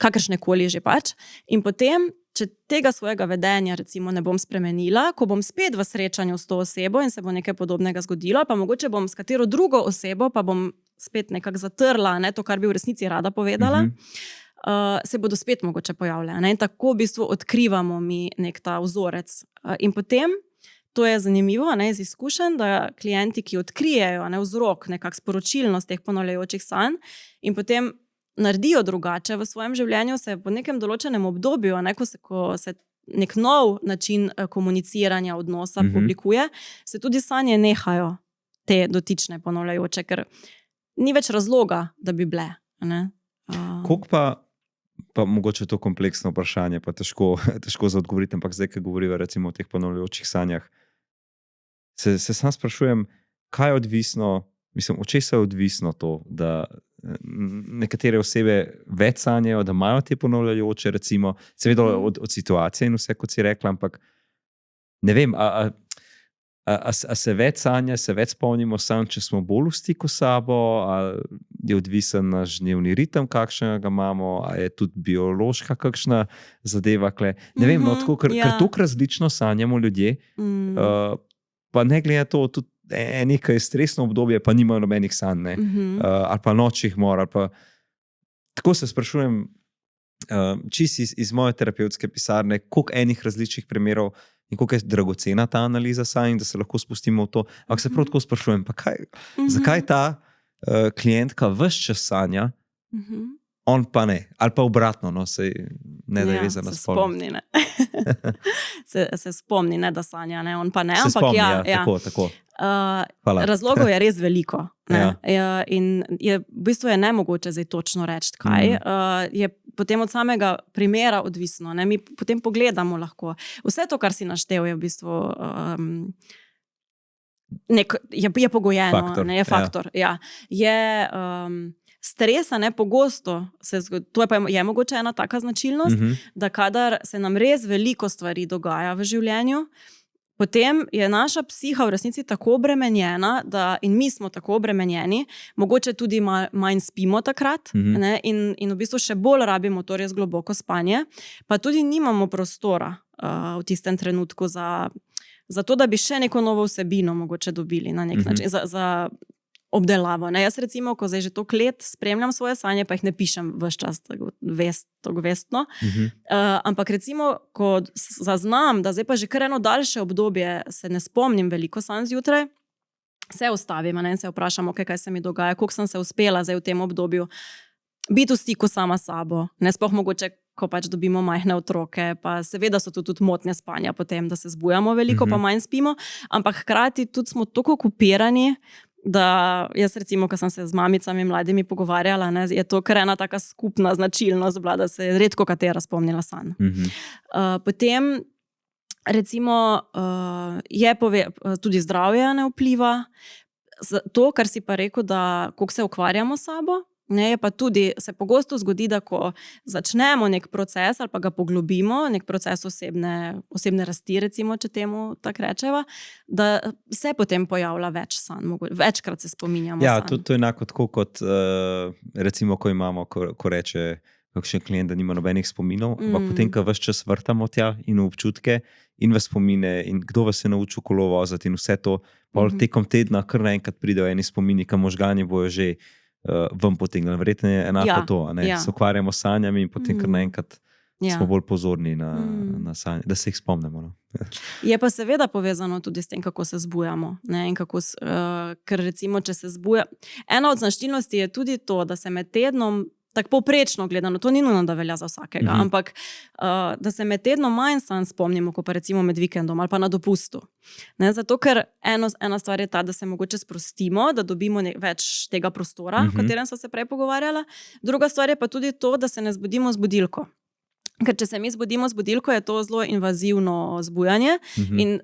kakršnekoli že pač. In potem, če tega svojega vedenja recimo ne bom spremenila, ko bom spet v srečanju s to osebo in se bo nekaj podobnega zgodilo, pa mogoče bom s katero drugo osebo, pa bom spet nekako zatrla, ne, to, kar bi v resnici rada povedala, se bodo spet mogoče pojavljale. Ne? In tako v bistvu odkrivamo mi nek ta vzorec. In potem, to je zanimivo, ne, iz izkušenj, da klienti, ki odkrijejo, ne, vzrok, nekako sporočilnost teh ponavljajočih sanj in potem naredijo drugače v svojem življenju, se po nekem določenem obdobju, ne, ko se nek nov način komuniciranja, odnosa oblikuje, se tudi sanje nehajo, te dotične ponavljajoče, ker ni več razloga, da bi bile.
Koliko pa mogoče to kompleksno vprašanje, pa težko za odgovoriti, ampak zdaj, ko govoriva recimo o teh ponavljajočih sanjah, se sam sprašujem, kaj je odvisno, od česa je odvisno to, da nekatere osebe več sanjajo, da imajo te ponavljajoče, recimo, seveda od situacije in vse, kot si rekla, ampak ne vem, a se več sanja, se več spomnimo sanj, če smo bolj v stiku s sabo, ali je odvisen naš dnevni ritem, kakšnega imamo, a je tudi biološka kakšna zadeva. Ne vem, ker toliko različno sanjamo ljudje, pa ne glede na to, tudi nekaj stresno obdobje, pa nimajo nobenih sanj, ali pa nočnih mor. Tako se sprašujem, čisto iz moje terapevtske pisarne, koliko enih različnih primerov in koliko je dragocena ta analiza sanj, da se lahko spustimo v to. Ampak se prav tako sprašujem, zakaj ta klientka ves čas sanja, on pa ne, ali pa obratno, no, sej ne da je vezana
se spomni, ne. se spomni, ne da sanja, ne, on pa ne.
Se
ampak
spomni,
ja.
tako.
Razlogov je res veliko. In v bistvu je nemogoče zdaj točno reči, kaj. Je potem od samega primera odvisno. Ne? Mi potem pogledamo lahko. Vse to, kar si naštel, je v bistvu je pogojeno.
Faktor.
Ne? Je faktor. Ja. Je stresa, ne, pogosto se zgodi. To je mogoče ena taka značilnost, da kadar se nam res veliko stvari dogaja v življenju, potem je naša psiha v resnici tako obremenjena, in mi smo tako obremenjeni, mogoče tudi manj spimo takrat, ne, in v bistvu še bolj rabimo to res globoko spanje, pa tudi nimamo prostora v tistem trenutku za to, da bi še neko novo vsebino mogoče dobili na nek način, za obdelavo. Ne? Jaz recimo, ko zdaj že toliko let spremljam svoje sanje, pa jih ne pišem ves čas vestno, ampak recimo, ko zaznam, da zdaj pa že kar eno daljše obdobje se ne spomnim veliko sanj zjutraj, se ustavim, in se vprašam, kaj se mi dogaja, koliko sem se uspela zdaj v tem obdobju biti v stiku sama s sabo. Ne, sploh mogoče, ko pač dobimo majhne otroke, pa seveda so tudi motnje spanja potem, da se zbujamo veliko, pa manj spimo, ampak hkrati tudi smo toliko okupirani, da jaz recimo, ko sem se z mamicami mladimi pogovarjala, ne, je to kar ena taka skupna značilnost bila, da se je redko katera spomnila sanj. Potem recimo tudi zdravje ne vpliva. To, kar si pa rekel, da koliko se ukvarjamo s sabo, ne, je pa tudi, se pogosto zgodi, da ko začnemo nek proces ali pa ga poglobimo, nek proces osebne rasti, recimo, če temu tako rečeva, da se potem pojavlja več sanj, večkrat se spominjamo sanj.
To je enako tako kot recimo, ko imamo, ko reče kakšen klient, da nima nobenih spominov, ampak potem, ko ves čas vrtamo tja in v občutke in v spomine in kdo vas je naučil kolo voziti in vse to, pol tekom tedna kar naenkrat pridejo eni spomini, ka možgani bojo že vam potegnili. Verjetno je enako to, ne? Se ukvarjamo s sanjami in potem kar naenkrat smo bolj pozorni na sanje, da se jih spomnimo. No?
Je pa seveda povezano tudi s tem, kako se zbujamo. Ne? In ker recimo, če se zbuja... Ena od značilnosti je tudi to, da se med tednom, tako povprečno gledano, to ni nujno, da velja za vsakega, ampak da se med tednom manj sanj spomnimo, kot pa recimo med vikendom ali pa na dopustu. Ne? Zato, ker ena stvar je ta, da se mogoče sprostimo, da dobimo več tega prostora, o katerem smo se prej pogovarjala. Druga stvar je pa tudi to, da se ne zbudimo z budilko. Ker če se mi zbudimo z budilko, je to zelo invazivno zbujanje in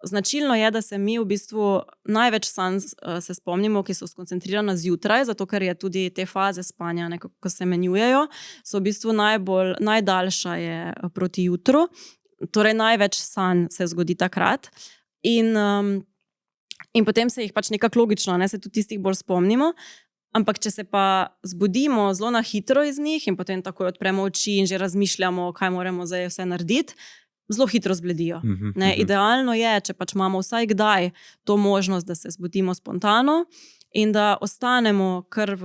značilno je, da se mi v bistvu največ sanj se spomnimo, ki so skoncentrirane zjutraj, zato ker je tudi te faze spanja, ko se menjujejo, so v bistvu najdaljša je proti jutru, torej največ sanj se zgodi takrat in potem se jih pač nekako logično, ne, se tudi tistih bolj spomnimo. Ampak, če se pa zbudimo zelo na hitro iz njih in potem takoj odpremo oči in že razmišljamo, kaj moramo zdaj vse narediti, zelo hitro zbledijo. Idealno je, če pač imamo vsaj kdaj to možnost, da se zbudimo spontano in da ostanemo kar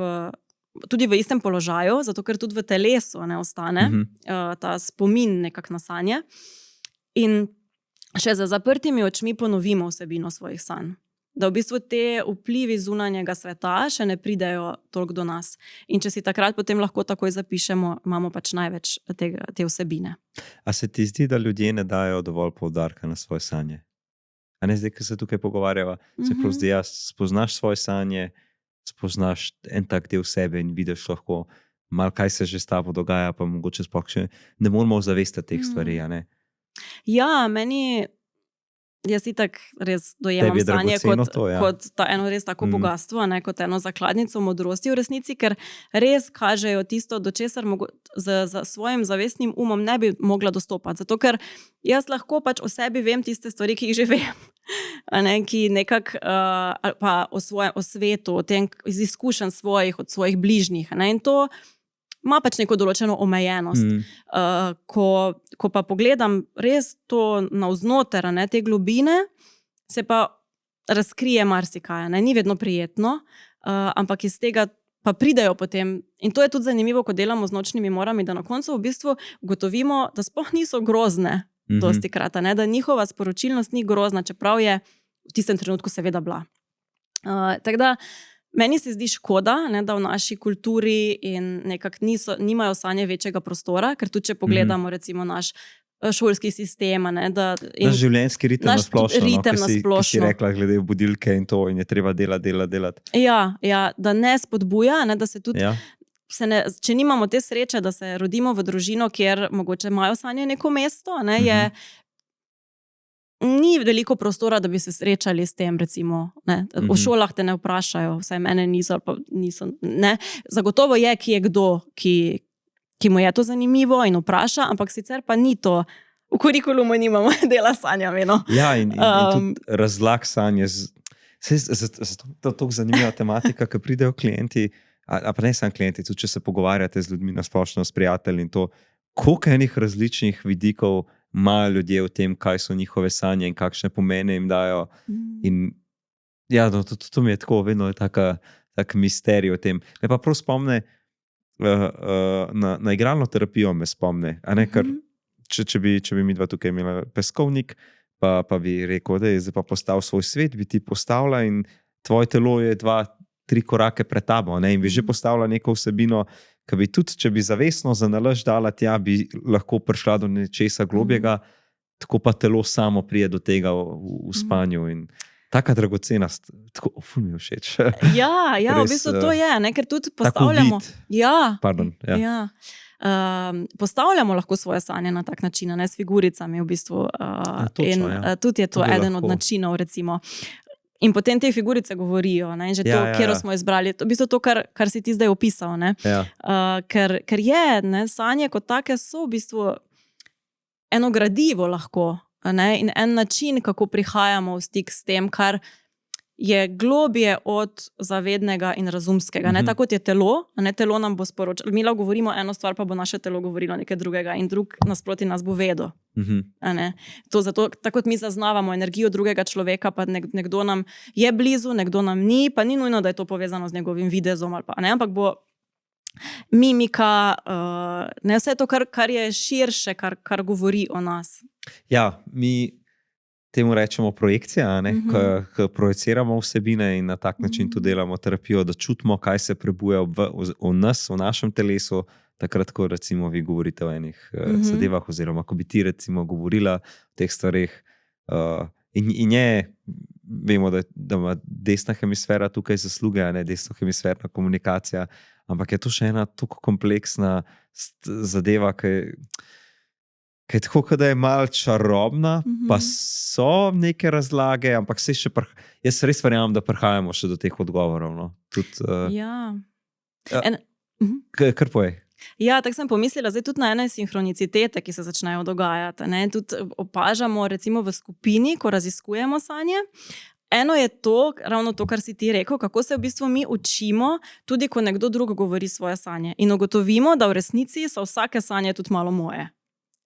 tudi v istem položaju, zato ker tudi v telesu ne ostane ta spomin nekako na sanje. In še za zaprtimi očmi ponovimo vsebino svojih sanj. Da v bistvu te vplivi zunanjega sveta še ne pridejo toliko do nas. In če si takrat potem lahko takoj zapišemo, imamo pač največ te vsebine.
A se ti zdi, da ljudje ne dajo dovolj poudarka na svoje sanje? A ne zdaj, ko se tukaj pogovarjava, se prav zdi, spoznaš svoje sanje, spoznaš en tak del sebe in vidiš lahko malo, kaj se že s tabo dogaja, pa mogoče sploh še ne moramo zavestiti teh stvari, a ne?
Ja, jaz itak res dojemam sanje kot eno res tako bogatstvo, ne, kot eno zakladnico modrosti v resnici, ker res kažejo tisto, do česar z svojim zavestnim umom ne bi mogla dostopati. Zato, ker jaz lahko pač o sebi vem tiste stvari, ki jih že vem. Ne, ki nekako, pa o svetu, o tem, iz izkušenj svojih, od svojih bližnjih. Ne, in to ima pač neko določeno omejenost. Ko pa pogledam res to navznoter, te globine, se pa razkrije marsikaj, ne? Ni vedno prijetno, ampak iz tega pa pridejo potem, in to je tudi zanimivo, ko delamo z nočnimi morami, da na koncu v bistvu ugotovimo, da sploh niso grozne dostikrat, ne? Da njihova sporočilnost ni grozna, čeprav je v tistem trenutku seveda bila. Tako da meni se zdi škoda, ne, da v naši kulturi in nekako nimajo sanje večjega prostora, ker tudi če pogledamo recimo naš šolski sistem, ne,
naš življenjski ritem na splošno,
ki
si rekla glede budilke in to, in je treba delati.
Ja, da ne spodbuja, ne, da se tudi če nimamo te sreče, da se rodimo v družino, kjer mogoče imajo sanje neko mesto, ne, ni veliko prostora, da bi se srečali s tem, recimo. Ne. V šolah te ne vprašajo, vsaj mene niso, ne. Zagotovo je, ki je kdo, ki mu je to zanimivo in vpraša, ampak sicer pa ni to. V kurikulumu nimamo dela s sanjami. No.
Ja, in tudi razlag sanje. Zato je to zanimiva tematika, ko pridejo klienti, a pa ne samo klienti, tudi če se pogovarjate z ljudmi na splošno, s prijatelji in to, koliko enih različnih vidikov imajo ljudje v tem, kaj so njihove sanje in kakšne pomene jim dajo. In ja, no, to mi je tako, vedno je tak misterij o tem. Me pa prav spomne, na igralno terapijo me spomne, a ne, ker če bi mi dva tukaj imela peskovnik, pa bi rekel, da je zdaj pa postal svoj svet, bi ti postavila in tvoje telo je 2-3 korake pred tabo, ne, in bi že postavila neko vsebino, ki bi tudi, če bi zavestno za nalaž dala tja, bi lahko prišla do nečesa globjega, tako pa telo samo prije do tega v spanju in taka dragocenost, tako ful mi všeč.
Ja, v bistvu to je, ne, ker tudi postavljamo. Postavljamo lahko svoje sanje na tak način, ne, s figuricami v bistvu. Tudi je to eden od načinov, recimo. In potem te figurice govorijo, ne, in že to, kjer smo izbrali. V bistvu to, kar si ti zdaj opisal, ne. Ker je, ne, sanje kot take so v bistvu eno gradivo lahko, ne, in en način, kako prihajamo v stik s tem, kar je globje od zavednega in razumskega. Ne, tako kot je telo, ne, telo nam bo sporočilo. Mi lahko govorimo eno stvar, pa bo naše telo govorilo nekaj drugega in drug nasproti nas bo vedel. Zato, tako kot mi zaznavamo energijo drugega človeka, pa nekdo nam je blizu, nekdo nam ni, pa ni nujno, da je to povezano z njegovim videzom, ali pa, ne, ampak bo mimika, ne, vse to, kar je širše, kar govori o nas.
Ja, mi temu rečemo projekcija, ne, ko projeciramo vsebine in na tak način tudi delamo terapijo, da čutimo, kaj se prebuja v nas, v našem telesu, takrat, ko recimo vi govorite o enih zadevah, oziroma ko bi ti recimo govorila o teh stvareh. In je, vemo, da ima desna hemisfera tukaj zasluge, a ne desno hemisferna komunikacija, ampak je to še ena tako kompleksna zadeva, ki je tako, da je malo čarobna, pa so neke razlage, ampak jaz res verjamem, da prihajamo še do teh odgovorov. No. Kar povej.
Ja, tako sem pomislila, zdaj tudi na ene sinhronicitete, ki se začnejo dogajati. Ne? Tudi opažamo recimo v skupini, ko raziskujemo sanje. Eno je to, ravno to, kar si ti rekel, kako se v bistvu mi učimo, tudi ko nekdo drug govori svoje sanje. In ugotovimo, da v resnici so vsake sanje tudi malo moje.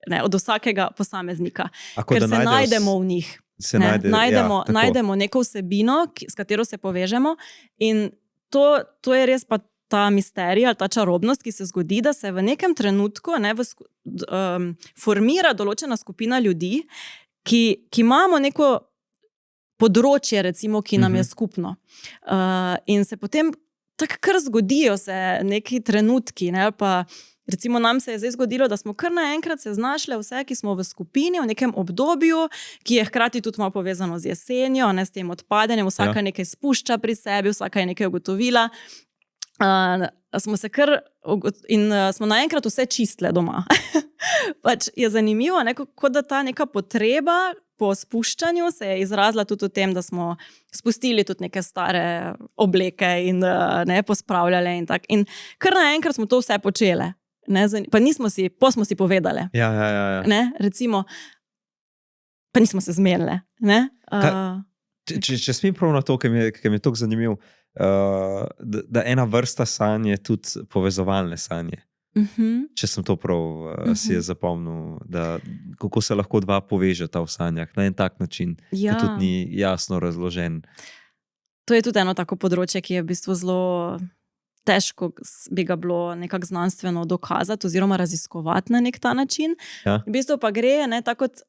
Ne, od vsakega posameznika. Ker se najdemo v njih. Najdemo neko vsebino, s katero se povežemo, in to je res pa ta misterij ali ta čarobnost, ki se zgodi, da se v nekem trenutku formira določena skupina ljudi, ki imamo neko področje, recimo, ki nam je skupno. In se potem tako kar zgodijo se neki trenutki, ne, pa recimo nam se je zdaj zgodilo, da smo kar naenkrat se znašli vse, ki smo v skupini, v nekem obdobju, ki je hkrati tudi malo povezano z jesenjo, ne, s tem odpadanjem, vsaka nekaj spušča pri sebi, vsaka je nekaj ugotovila. Smo naenkrat vse čistile doma. Pač je zanimivo, ne, kot da ta neka potreba po spuščanju se je izrazila tudi v tem, da smo spustili tudi neke stare obleke in ne, pospravljale in tako. In kar naenkrat smo to vse počele. Ne, pa smo si povedali.
Ja.
Ne, recimo, pa nismo se zmerile.
Če smem prav na to, ker mi je tako zanimiv, da ena vrsta sanje je tudi povezovalne sanje. Če sem to prav si je zapomnil, kako se lahko dva povežeta v sanjah na en tak način, ki tudi ni jasno razložen.
To je tudi eno tako področje, ki je v bistvu zelo težko bi ga bilo nekako znanstveno dokazati oziroma raziskovati na nek ta način.
Ja.
V bistvu pa gre, tako kot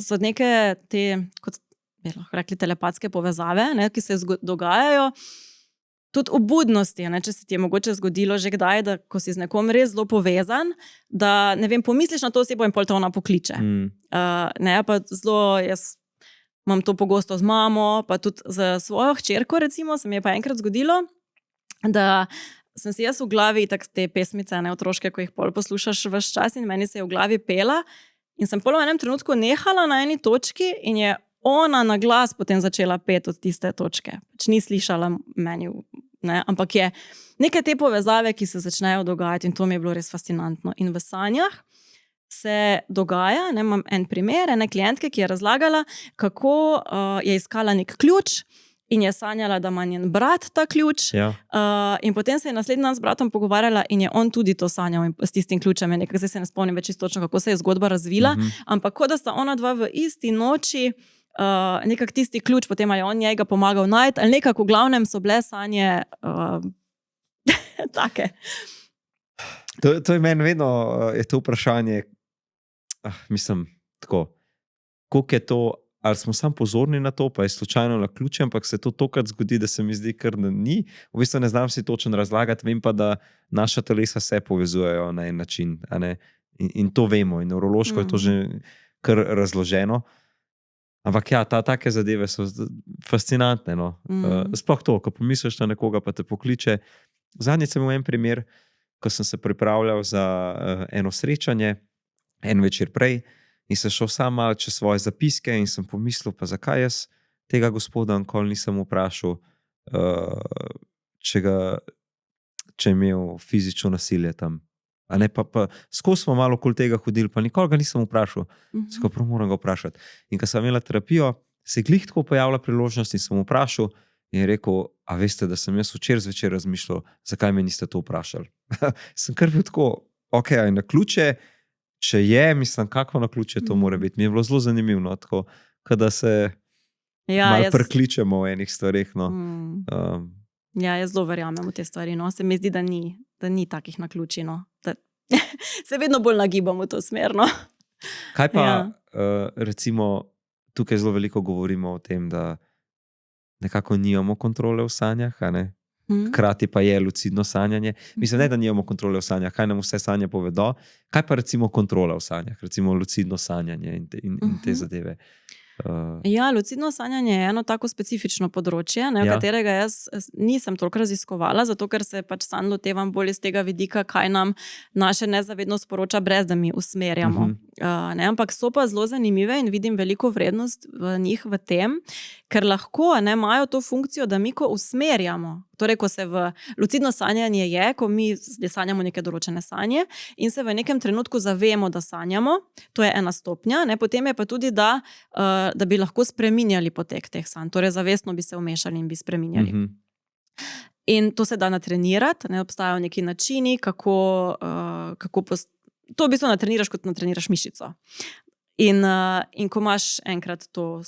so neke te, kot bi lahko rekli, telepatske povezave, ki se dogajajo. Tudi v budnosti, če se ti je mogoče zgodilo že kdaj, da ko si z nekom res zelo povezan, da ne vem, pomisliš na to osebo in pol te ona pokliče. Pa zelo, jaz imam to pogosto z mamo, pa tudi z svojo hčerko, recimo, se mi je pa enkrat zgodilo, da sem si jaz v glavi te pesmice, otroške, ko jih pol poslušaš ves čas, in meni se je v glavi pela in sem pol v enem trenutku nehala na eni točki in je ona na glas potem začela peti od tiste točke. Ni slišala meni, ampak je neke te povezave, ki se začnejo dogajati, in to mi je bilo res fascinantno. In v sanjah se dogaja, imam en primer, ene klientke, ki je razlagala, kako je iskala nek ključ in je sanjala, da ima njen brat ta ključ.
Ja.
In potem se je naslednji dan s bratom pogovarjala in je on tudi to sanjal in s tistim ključem. Zdaj se ne spomnim več točno, kako se je zgodba razvila, ampak kot da sta ona dva v isti noči nekak tisti ključ, potem je on njega pomagal najti, ali nekako v glavnem so bile sanje take.
To je meni vedno je to vprašanje, mislim, tako, koliko je to, ali smo samo pozorni na to, pa je slučajno na ključe, ampak se to tokrat zgodi, da se mi zdi, kar da ni. V bistvu ne znam si točno razlagati, vem pa, da naša telesa se povezujejo na en način, in to vemo, in nevrološko je to že kar razloženo. Ampak ja, take zadeve so fascinantne. Sploh to, ko pomisliš na nekoga, pa te pokliče. Zadnjič sem imel en primer, ko sem se pripravljal za eno srečanje, en večer prej, in sem šel sam malo čez svoje zapiske in sem pomislil, pa zakaj jaz tega gospoda nikoli nisem vprašal, če je imel fizično nasilje tam. Pa skozi smo malo okoli tega hodili, pa nikoli ga nisem vprašal. Skoro prav moram ga vprašati. In ko sem imela terapijo, se je glih tako pojavila priložnost in sem vprašal in je rekel, a veste, da sem jaz včeraj zvečer razmišljal, zakaj me niste to vprašali. Sem kar bil tako, ok, aj na ključe, če je, mislim, kako na ključe to mora biti. Mi je bilo zelo zanimivo, tako, kada se malo prekličemo v enih stvareh.
Jaz zelo verjamem v te stvari. Se mi zdi, da ni takih naključij. Se vedno bolj nagibamo v to smer.
Kaj pa, recimo, tukaj zelo veliko govorimo o tem, da nekako nimamo kontrole v sanjah, hkrati pa je lucidno sanjanje. Mislim, ne, da nimamo kontrole v sanjah, kaj nam vse sanje povedo. Kaj pa recimo kontrola v sanjah, recimo lucidno sanjanje in te zadeve?
Ja, lucidno sanjanje je eno tako specifično področje, katerega jaz nisem toliko raziskovala, zato ker se pač sanj lotevam bolj iz tega vidika, kaj nam naše nezavedno sporoča, brez da mi usmerjamo. Ampak so pa zelo zanimive in vidim veliko vrednost v njih v tem, ker lahko imajo to funkcijo, da mi ko usmerjamo, torej ko se v lucidno sanjanje je, ko mi sanjamo neke določene sanje in se v nekem trenutku zavemo, da sanjamo, to je ena stopnja, potem je pa tudi, da bi lahko spreminjali potek teh sanj, torej zavestno bi se vmešali in bi spreminjali. In to se da natrenirati, obstajajo neki načini, kako to v bistvu natreniraš, kot natreniraš mišico. In ko imaš enkrat to...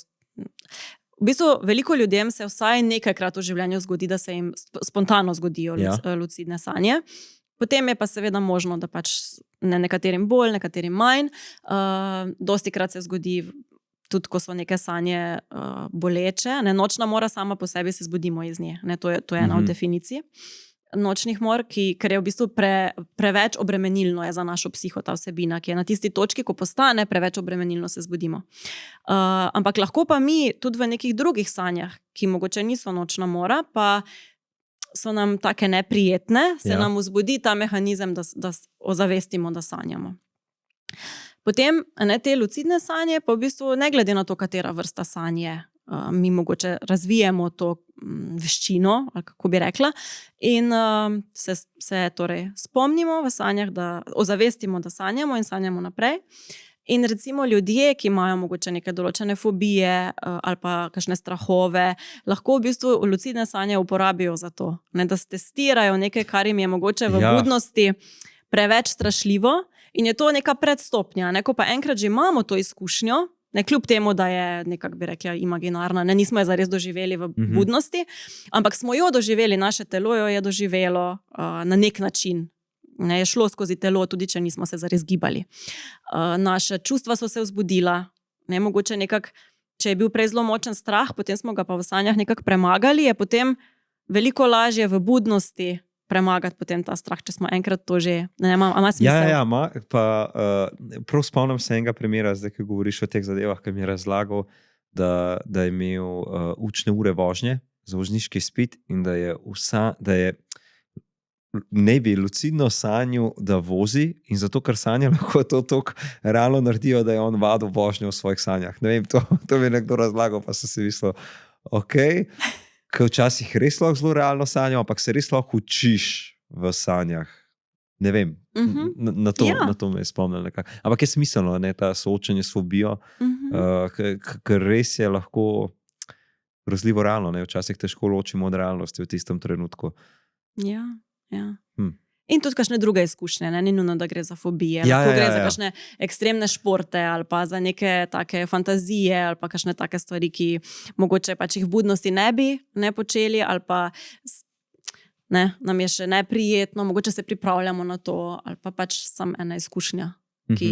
V bistvu veliko ljudem se vsaj nekajkrat v življenju zgodi, da se jim spontano zgodijo lucidne sanje. Potem je pa seveda možno, da pač nekaterim bolj, nekaterim manj. Dostikrat se zgodi tudi, ko so neke sanje boleče. Nočna mora sama po sebi, se zbudimo iz nje. To je ena od definicij nočnih mor, ker je v bistvu preveč obremenilno je za našo psiho ta vsebina, ki je na tisti točki, ko postane preveč obremenilno, se zbudimo. Ampak lahko pa mi tudi v nekih drugih sanjah, ki mogoče niso nočna mora, pa so nam take neprijetne, se nam vzbudi ta mehanizem, da ozavestimo, da sanjamo. Potem te lucidne sanje, pa v bistvu ne glede na to, katera vrsta sanje, mi mogoče razvijemo to veščino, ali kako bi rekla, in se torej spomnimo v sanjah, da ozavestimo, da sanjamo in sanjamo naprej. In recimo ljudje, ki imajo mogoče neke določene fobije ali pa kakšne strahove, lahko v bistvu lucidne sanje uporabijo za to, da testirajo nekaj, kar jim je mogoče v budnosti preveč strašljivo in je to neka predstopnja. Ne? Ko pa enkrat že imamo to izkušnjo, ne, kljub temu, da je nekako bi rekla imaginarna, ne, nismo jo zares doživeli v budnosti, ampak smo jo doživeli, naše telo jo je doživelo na nek način. Ne, je šlo skozi telo, tudi če nismo se zares gibali. Naše čustva so se vzbudila, ne, mogoče nekako, če je bil prej zelo močen strah, potem smo ga pa v sanjah nekako premagali, je potem veliko lažje v budnosti premagati potem ta strah, če smo enkrat to že, ne, ima smisel.
Ja, prav spomnim se enega primera, zdaj, ki govoriš o teh zadevah, ki mi je razlagal, da je imel učne ure vožnje za vozniški izpit in da je ne bi lucidno sanjal, da vozi in zato, ker sanja lahko to tako realno naredijo, da je on vadil vožnjo v svojih sanjah. Ne vem, to mi je nekdo razlagal, pa sem si mislil, ok, ker včasih res lahko zelo realno sanjam, ampak se res lahko učiš v sanjah. Ne vem, na to me je spomnil nekako. Ampak je smiselno, ne, ta soočenje s fobijo, ker res je lahko grozljivo realno, ne, včasih težko ločimo od realnosti v tistem trenutku.
Ja. In tudi kakšne druge izkušnje, ne? Ni nujno, da gre za fobije, lahko gre za kakšne ekstremne športe ali pa za neke take fantazije ali pa kakšne take stvari, ki mogoče pač jih v budnosti ne bi počeli ali pa ne, nam je še neprijetno, mogoče se pripravljamo na to ali pa pač sam ena izkušnja, ki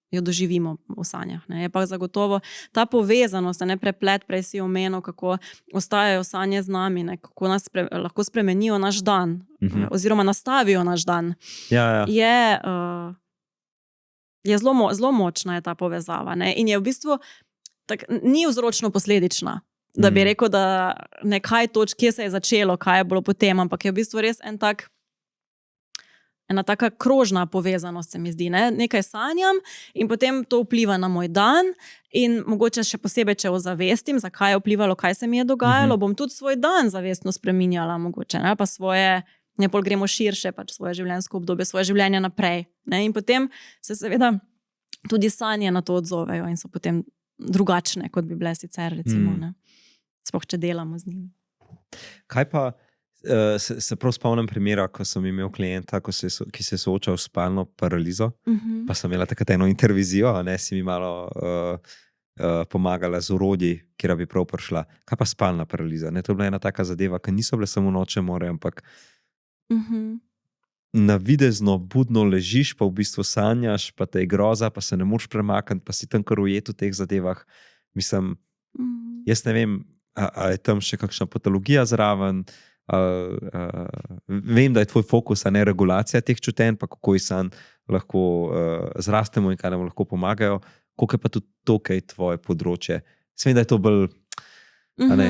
jo doživimo v sanjah. Ne? Je pa zagotovo ta povezanost, ne, preplet, prej si omenil, kako ostajajo sanje z nami, ne? Kako nas lahko spremenijo naš dan, oziroma nastavijo naš dan. Je zelo močna je ta povezava, ne? In je v bistvu ni vzročno-posledična, da bi rekel, da nekaj točk, kje se je začelo, kaj je bilo potem, ampak je v bistvu res ena taka krožna povezanost, se mi zdi. Ne? Nekaj sanjam in potem to vpliva na moj dan in mogoče še posebej, če ozavestim, zakaj je vplivalo, kaj se mi je dogajalo, bom tudi svoj dan zavestno spreminjala mogoče, ne? Pa svoje, ne pol gremo širše, pač svoje življenjsko obdobje, svoje življenje naprej. Ne? In potem se seveda tudi sanje na to odzovejo in so potem drugačne, kot bi bile sicer, recimo, ne? Sploh, če delamo z njim.
Kaj pa se prav spomnim primera, ko sem imel klienta, ki se je soočal s spalno paralizo, pa sem imela takrat eno intervizijo, ne, si mi malo pomagala z orodji, kjer bi prav prišla. Kaj pa spalna paraliza? Ne, to je bila ena taka zadeva, ki niso bile samo noče more, ampak navidezno budno ležiš, pa v bistvu sanjaš, pa te je groza, pa se ne moreš premakniti, pa si tam kar ujet v teh zadevah. Mislim, jaz ne vem, a je tam še kakšna patologija zraven, vem, da je tvoj fokus, a ne regulacija teh čutenj, pa kako san lahko zrastemo in kaj nam lahko pomagajo, koliko je pa tudi to, kaj je tvoje področje. Vem, da je to bolj, a ne?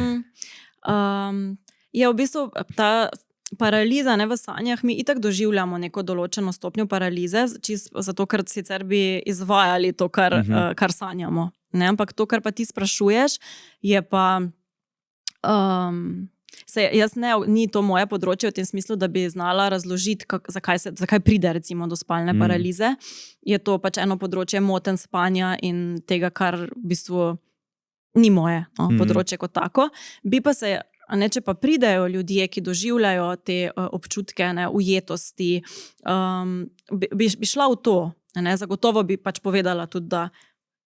Je v bistvu ta paraliza, ne, v sanjah, mi itak doživljamo neko določeno stopnjo paralize, zato, ker sicer bi izvajali to, kar sanjamo. Ne? Ampak to, kar pa ti sprašuješ, je pa ni to moje področje v tem smislu, da bi znala razložiti, zakaj pride recimo do spalne paralize. Je to pač eno področje motenj spanja in tega, kar v bistvu ni moje področje kot tako. Bi pa se, ne, če pa pridejo ljudje, ki doživljajo te občutke, ne, ujetosti, bi šla v to. Ne, zagotovo bi pač povedala tudi, da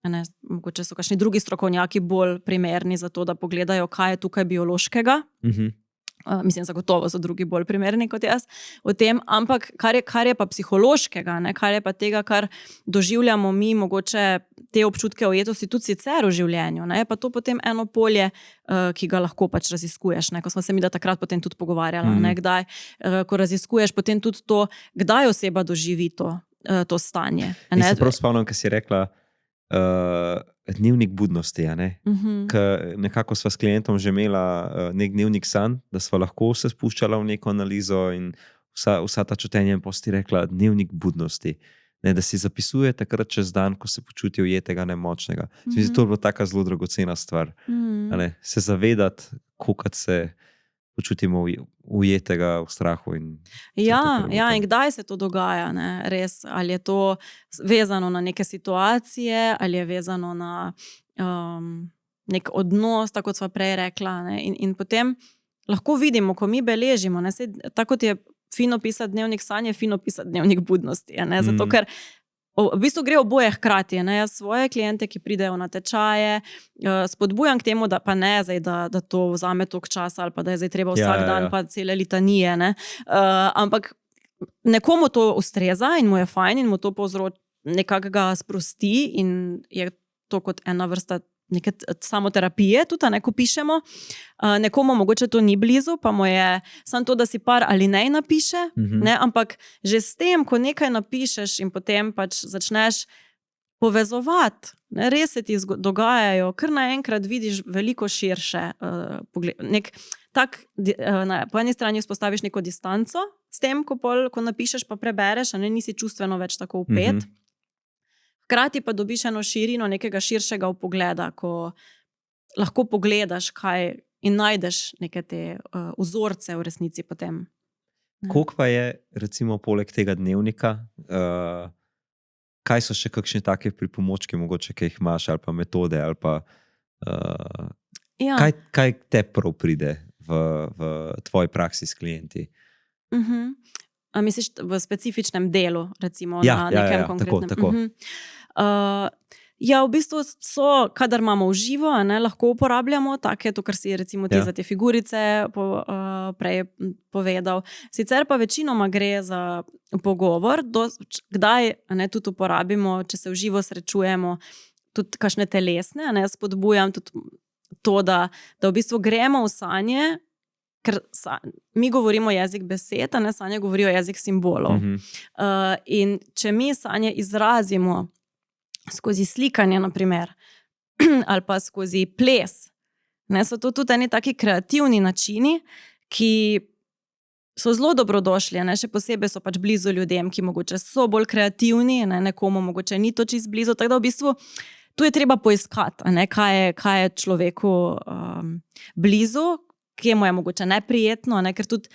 ne, mogoče so kakšni drugi strokovnjaki bolj primerni za to, da pogledajo, kaj je tukaj biološkega. Mislim, zagotovo so drugi bolj primerni kot jaz v tem, ampak kar je pa psihološkega, ne, kar je pa tega, kar doživljamo mi, mogoče te občutke ujetosti tudi sicer v življenju, ne, je pa to potem eno polje, ki ga lahko pač raziskuješ, ne, ko smo se mi da takrat potem tudi pogovarjala, ne, kdaj, ko raziskuješ potem tudi to, kdaj oseba doživi to stanje.
In se prav spomnim, ko si rekla, dnevnik budnosti, a ne? Nekako sva s klientom že imela nek dnevnik sanj, da sva lahko se spuščala v neko analizo in vsa ta čutenja in posti rekla dnevnik budnosti. Ne, da si zapisuje takrat čez dan, ko se počuti ujetega, nemočnega. To je bila taka zelo dragocena stvar. Se zavedati, koliko se počutimo ujetega v strahu.
Ja, in kdaj se to dogaja, ne? Res, ali je to vezano na neke situacije, ali je vezano na nek odnos, tako kot sva prej rekla. Ne? In potem lahko vidimo, ko mi beležimo, ne? Tako kot je fino pisati dnevnik sanje, fino pisati dnevnik budnosti. Zato, ker v bistvu gre oboje hkrati. Jaz svoje kliente, ki pridejo na tečaje, spodbujam k temu, da pa ne zdaj, da to vzame toliko časa ali pa da je zdaj treba vsak dan pa cele litanije. Ampak nekomu to ustreza in mu je fajn in mu to nekako ga sprosti in je to kot ena vrsta neke samoterapije, tudi ko pišemo. Nekomu mogoče to ni blizu, pa mu je samo to, da si par alinej napiše, ampak že s tem, ko nekaj napišeš in potem pač začneš povezovati, res se ti dogajajo, kar naenkrat vidiš veliko širše pogled. Po eni strani vzpostaviš neko distanco s tem, ko napišeš pa prebereš, nisi čustveno več tako vpet. Hkrati pa dobiš eno širino nekega širšega vpogleda, ko lahko pogledaš kaj in najdeš neke te vzorce v resnici potem.
Koliko pa je, recimo, poleg tega dnevnika, kaj so še kakšne take pripomočke, mogoče, ki jih imaš, ali pa metode, ali pa kaj te prav pride v tvoji praksi s klienti?
A misliš v specifičnem delu, recimo na nekem konkretnem?
Tako.
V bistvu so, kadar imamo v živo, lahko uporabljamo take, to, kar si recimo ti za te figurice prej povedal. Sicer pa večinoma gre za pogovor, kdaj tudi uporabimo, če se v živo srečujemo, tudi kakšne telesne, spodbujam tudi to, da v bistvu gremo v sanje, ker mi govorimo jezik besed, sanje govorijo jezik simbolov. In če mi sanje izrazimo skozi slikanje, naprimer, ali pa skozi ples, so to tudi eni taki kreativni načini, ki so zelo dobrodošli, še posebej so pač blizu ljudem, ki mogoče so bolj kreativni, nekomu mogoče ni to čisto blizu, tako da v bistvu tu je treba poiskati, kaj je človeku blizu, kje mu je mogoče neprijetno, ker tudi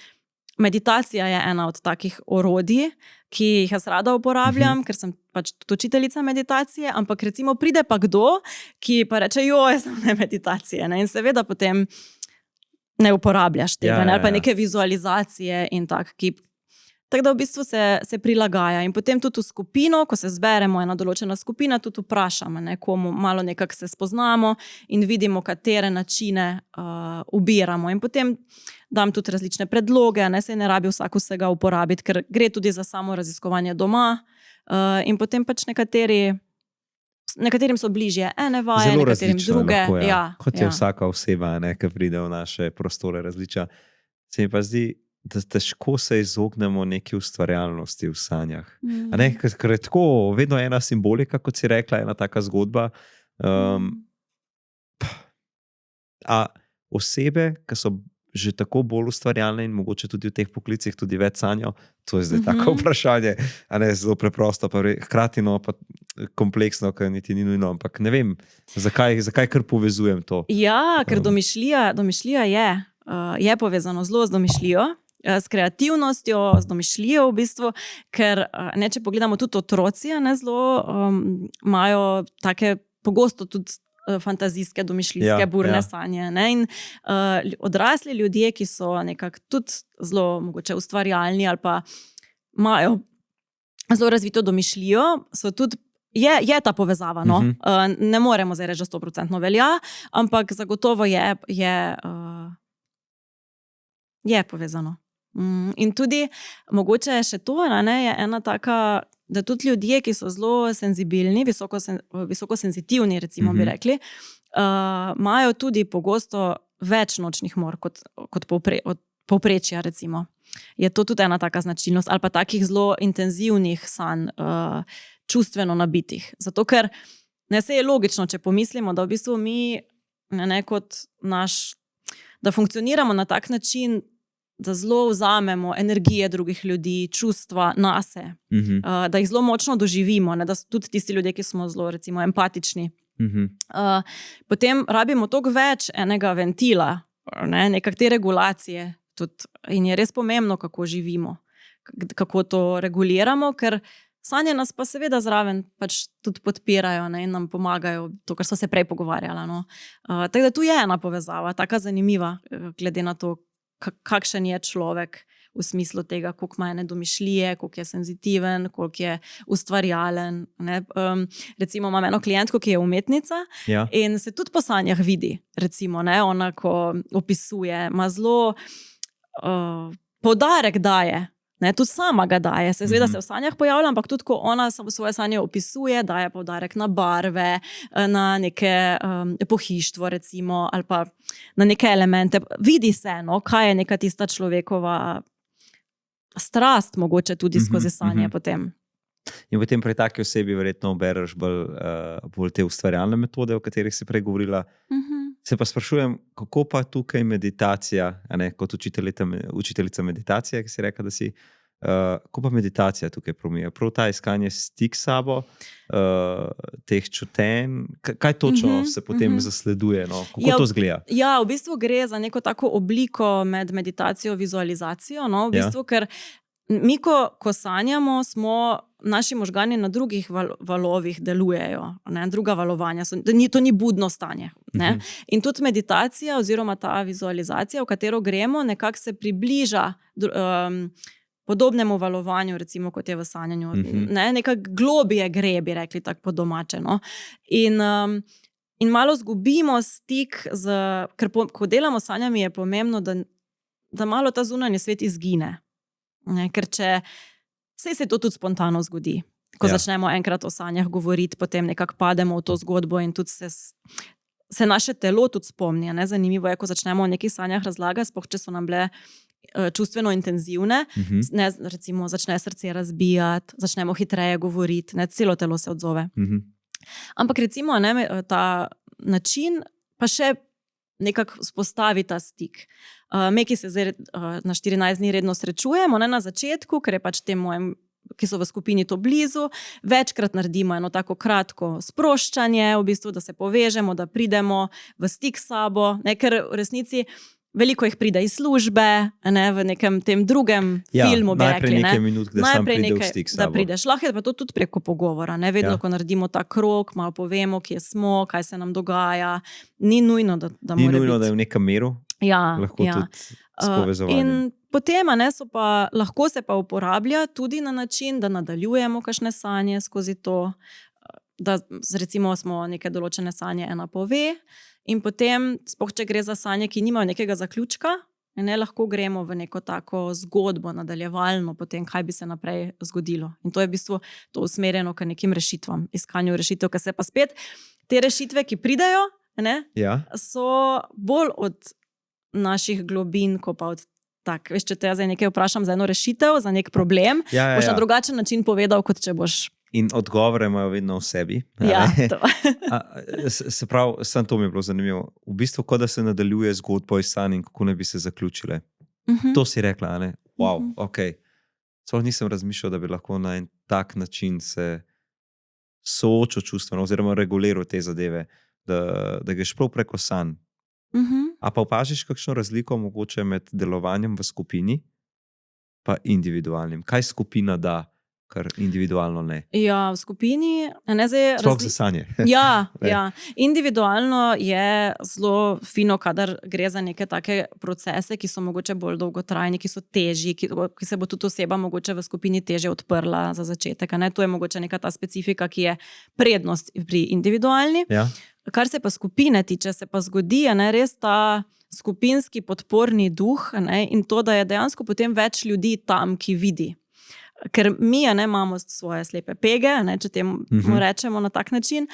meditacija je ena od takih orodij, ki jih jaz rada uporabljam, ker sem pač tudi učiteljica meditacije, ampak recimo pride pa kdo, ki pa reče, sem ne meditacije, in seveda potem ne uporabljaš tega, ali pa neke vizualizacije in tak, tako da v bistvu se prilagaja. In potem tudi v skupino, ko se zberemo ena določena skupina, tudi vprašamo, komu malo nekako se spoznamo in vidimo, katere načine ubiramo. In potem dam tudi različne predloge, se ne rabi vsak vsega uporabiti, ker gre tudi za samo raziskovanje doma. In potem pač nekaterim so bližje ene vaje,
zelo
nekaterim druge.
Lahko, kot je vsaka oseba, ki pride v naše prostore različna. Se mi pa zdi, da težko se izognemo neki ustvarjalnosti v sanjah. Ker je tako vedno ena simbolika, kot si rekla, ena taka zgodba. A osebe, ki so že tako bolj ustvarjalne in mogoče tudi v teh poklicih tudi več sanjajo, to je zdaj tako vprašanje, zelo preprosto, pa hkrati pa kompleksno, ker niti ni nujno, ampak ne vem, zakaj kar povezujem to.
Ker domišljija je povezano zelo z domišljijo, s kreativnostjo, z domišljijo v bistvu, ker če pogledamo tudi otroci, zelo imajo take pogosto tudi fantazijske, domišljijske, burne sanje. In odrasli ljudje, ki so nekako tudi zelo mogoče ustvarjalni ali pa imajo zelo razvito domišljijo, so tudi je ta povezava. Ne moremo zdaj reči, da 100% velja, ampak zagotovo je povezano. In tudi mogoče še to je ena taka, da tudi ljudje, ki so zelo senzibilni, visoko senzitivni, recimo bi rekli, imajo tudi pogosto več nočnih mor kot povprečja, recimo. Je to tudi ena taka značilnost, ali pa takih zelo intenzivnih sanj, čustveno nabitih. Zato ker se je logično, če pomislimo, da v bistvu mi kot da funkcioniramo na tak način, da zelo vzamemo energije drugih ljudi, čustva nase, da jih zelo močno doživimo, da so tudi tisti ljudje, ki smo zelo recimo empatični. Potem rabimo toliko več enega ventila, nekak te regulacije tudi. In je res pomembno, kako živimo, kako to reguliramo, ker sanje nas pa seveda zraven pač tudi podpirajo in nam pomagajo, to, kar so se prej pogovarjala. Tako da tu je ena povezava, taka zanimiva, glede na to, kakšen je človek v smislu tega, koliko ima ene domišljije, koliko je senzitiven, koliko je ustvarjalen. Recimo imam eno klientko, ki je umetnica in se tudi po sanjah vidi. Recimo, ona, ko opisuje, ima zelo poudarek daje. Tudi sama ga daje, se zve, da se v sanjah pojavlja, ampak tudi, ko ona svoje sanje opisuje, daje poudarek na barve, na neke pohištvo, recimo, ali pa na neke elemente. Vidi se, kaj je neka tista človekova strast, mogoče tudi skozi sanje potem.
In potem pri taki osebi verjetno bereš bolj te ustvarjalne metode, o katerih si prej govorila. Se pa sprašujem, kako pa tukaj meditacija, kot učiteljica meditacije, ki si rekla, da si, kako pa meditacija tukaj promija? Prav ta iskanje stik s sabo, teh čutenj, kaj točno se potem zasleduje? Kako to zgleda?
Ja, v bistvu gre za neko tako obliko med meditacijo in vizualizacijo, v bistvu, ker mi, ko sanjamo, naši možgani na drugih valovih delujejo, druga valovanja, to ni budno stanje. In tudi meditacija oziroma ta vizualizacija, v katero gremo, nekako se približa podobnemu valovanju, recimo kot je v sanjanju. Nekako globije gre, bi rekli tako po domače. In malo zgubimo stik, ker ko delamo s sanjami, je pomembno, da malo ta zunanji svet izgine. Ker se to tudi spontano zgodi. Ko začnemo enkrat o sanjah govoriti, potem nekako pademo v to zgodbo in tudi se naše telo tudi spomni. Zanimivo je, ko začnemo o nekih sanjah razlagati, sploh če so nam bile čustveno intenzivne, recimo začne srce razbijati, začnemo hitreje govoriti, celo telo se odzove. Ampak recimo ta način pa še nekako spostavi ta stik. Me, ki se zdaj na 14 dni redno srečujemo, na začetku, ker je pač tem mojim, ki so v skupini to blizu, večkrat naredimo eno tako kratko sproščanje, v bistvu, da se povežemo, da pridemo v stik s sabo, ker v resnici veliko jih pride iz službe, v nekem tem drugem filmu, bi rekli.
Najprej nekaj minut, da sam pride v stik s sabo.
Da prideš. Lahko je pa to tudi preko pogovora. Vedno, ko naredimo ta krog, malo povemo, kje smo, kaj se nam dogaja. Ni nujno, da mora biti.
Ni nujno, da je v nekem miru. Lahko tudi s povezovanjem.
In potem lahko se pa uporablja tudi na način, da nadaljujemo kakšne sanje skozi to, da recimo smo neke določene sanje ena pove. In potem, sploh če gre za sanje, ki nimajo nekega zaključka, lahko gremo v neko tako zgodbo, nadaljevalno, potem kaj bi se naprej zgodilo. In to je v bistvu to usmerjeno k nekim rešitvam, iskanju rešitev, ker se pa spet te rešitve, ki pridejo, so bolj od naših globin, ko pa od tak. Veš, če te zdaj nekaj vprašam za eno rešitev, za nek problem, boš na drugačen način povedal, kot če boš.
In odgovore imajo vedno v sebi.
To.
Se pravi, samo to mi je bilo zanimivo. V bistvu, kot da se nadaljuje zgodbo iz sanj in kako ne bi se zaključile. To si rekla, Wow, ok. Sploh nisem razmišljal, da bi lahko na en tak način se soočil čustveno oziroma reguliral te zadeve, da greš prav preko sanj. A pa opažiš kakšno razliko mogoče med delovanjem v skupini pa individualnim? Kaj skupina da? Kar individualno ne.
Ja, v skupini.
Sploh za sanje.
Ja. Individualno je zelo fino, kadar gre za neke take procese, ki so mogoče bolj dolgotrajni, ki so težji, ki se bo tudi oseba mogoče v skupini težje odprla za začetek. To je mogoče neka ta specifika, ki je prednost pri individualni. Kar se pa skupine tiče, se pa zgodi, res ta skupinski podporni duh in to, da je dejansko potem več ljudi tam, ki vidi. Ker mi imamo svoje slepe pege, če temu rečemo na tak način,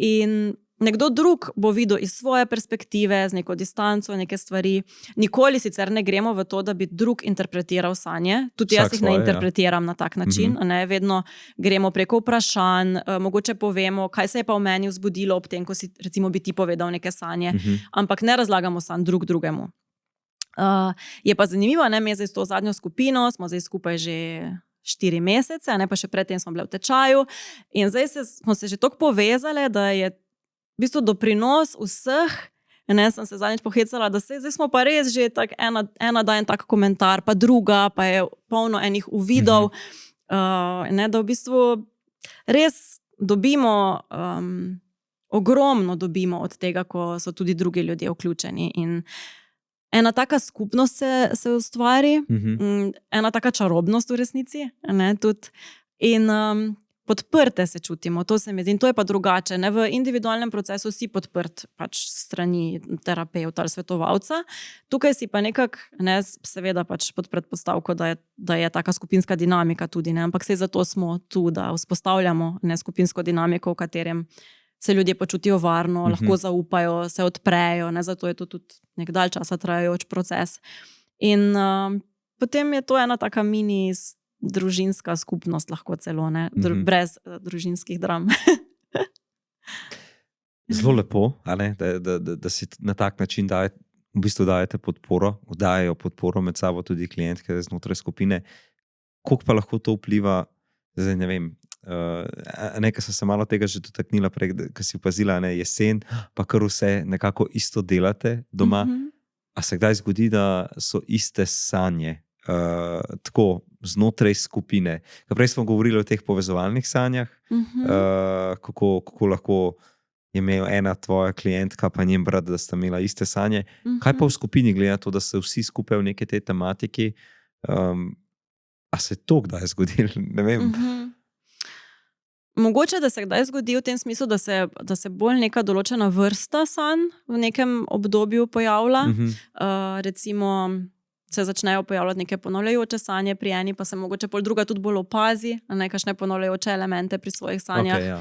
in nekdo drug bo videl iz svoje perspektive, z neko distanco, neke stvari. Nikoli sicer ne gremo v to, da bi drug interpretiral sanje, tudi jaz jih ne interpretiram na tak način, vedno gremo preko vprašanj, mogoče povemo, kaj se je pa v meni vzbudilo ob tem, ko si recimo bi ti povedal neke sanje, ampak ne razlagamo sanj drug drugemu. Je pa zanimivo, mi zdaj s to zadnjo skupino, smo zdaj skupaj že 4 mesece, pa še predtem smo bile v tečaju in zdaj smo se že toliko povezale, da je v bistvu doprinos vseh, sem se zadnjič pohecala, da zdaj smo pa res že tak, ena da en tak komentar, pa druga, pa je polno enih uvidov, da v bistvu res dobimo, ogromno dobimo od tega, ko so tudi drugi ljudje vključeni in ena taka skupnost se ustvari, ena taka čarobnost v resnici, ne, tudi. In podprte se čutimo, to se mi zdi. In to je pa drugače. Ne? V individualnem procesu si podprt pač strani terapeuta ali svetovalca. Tukaj si pa nekako, ne, seveda pač pod predpostavko, da je taka skupinska dinamika tudi, ne? Ampak saj zato smo tu, da vzpostavljamo ne, skupinsko dinamiko, v katerem se ljudje počutijo varno, lahko zaupajo, se odprejo, ne? Zato je to tudi nek dalj časa trajajoč proces. In potem je to ena taka mini družinska skupnost, lahko celo, ne? Brez družinskih dram.
Zelo lepo, a ne? Da si na tak način v bistvu dajete podporo, dajejo podporo med sabo tudi klientke znotraj skupine. Koliko pa lahko to vpliva, zdaj ne vem, nekaj sem se malo tega že dotaknila prej, ko si opazila, ne, jesen, pa kar vse nekako isto delate doma. A se kdaj zgodi, da so iste sanje tako znotraj skupine? Prej smo govorili o teh povezovalnih sanjah, kako lahko je imel ena tvoja klientka pa njen brat, da sta imela iste sanje. Kaj pa v skupini, glede na to, da se vsi skupaj v neke te tematiki, a se to kdaj zgodilo? Ne vem.
Mogoče, da se kdaj zgodi v tem smislu, da se bolj neka določena vrsta sanj v nekem obdobju pojavlja. Recimo se začnejo pojavljati neke ponavljajoče sanje pri eni, pa se mogoče pol druga tudi bolj opazi, nekakšne ponavljajoče elemente pri svojih sanjah.
Okay, ja.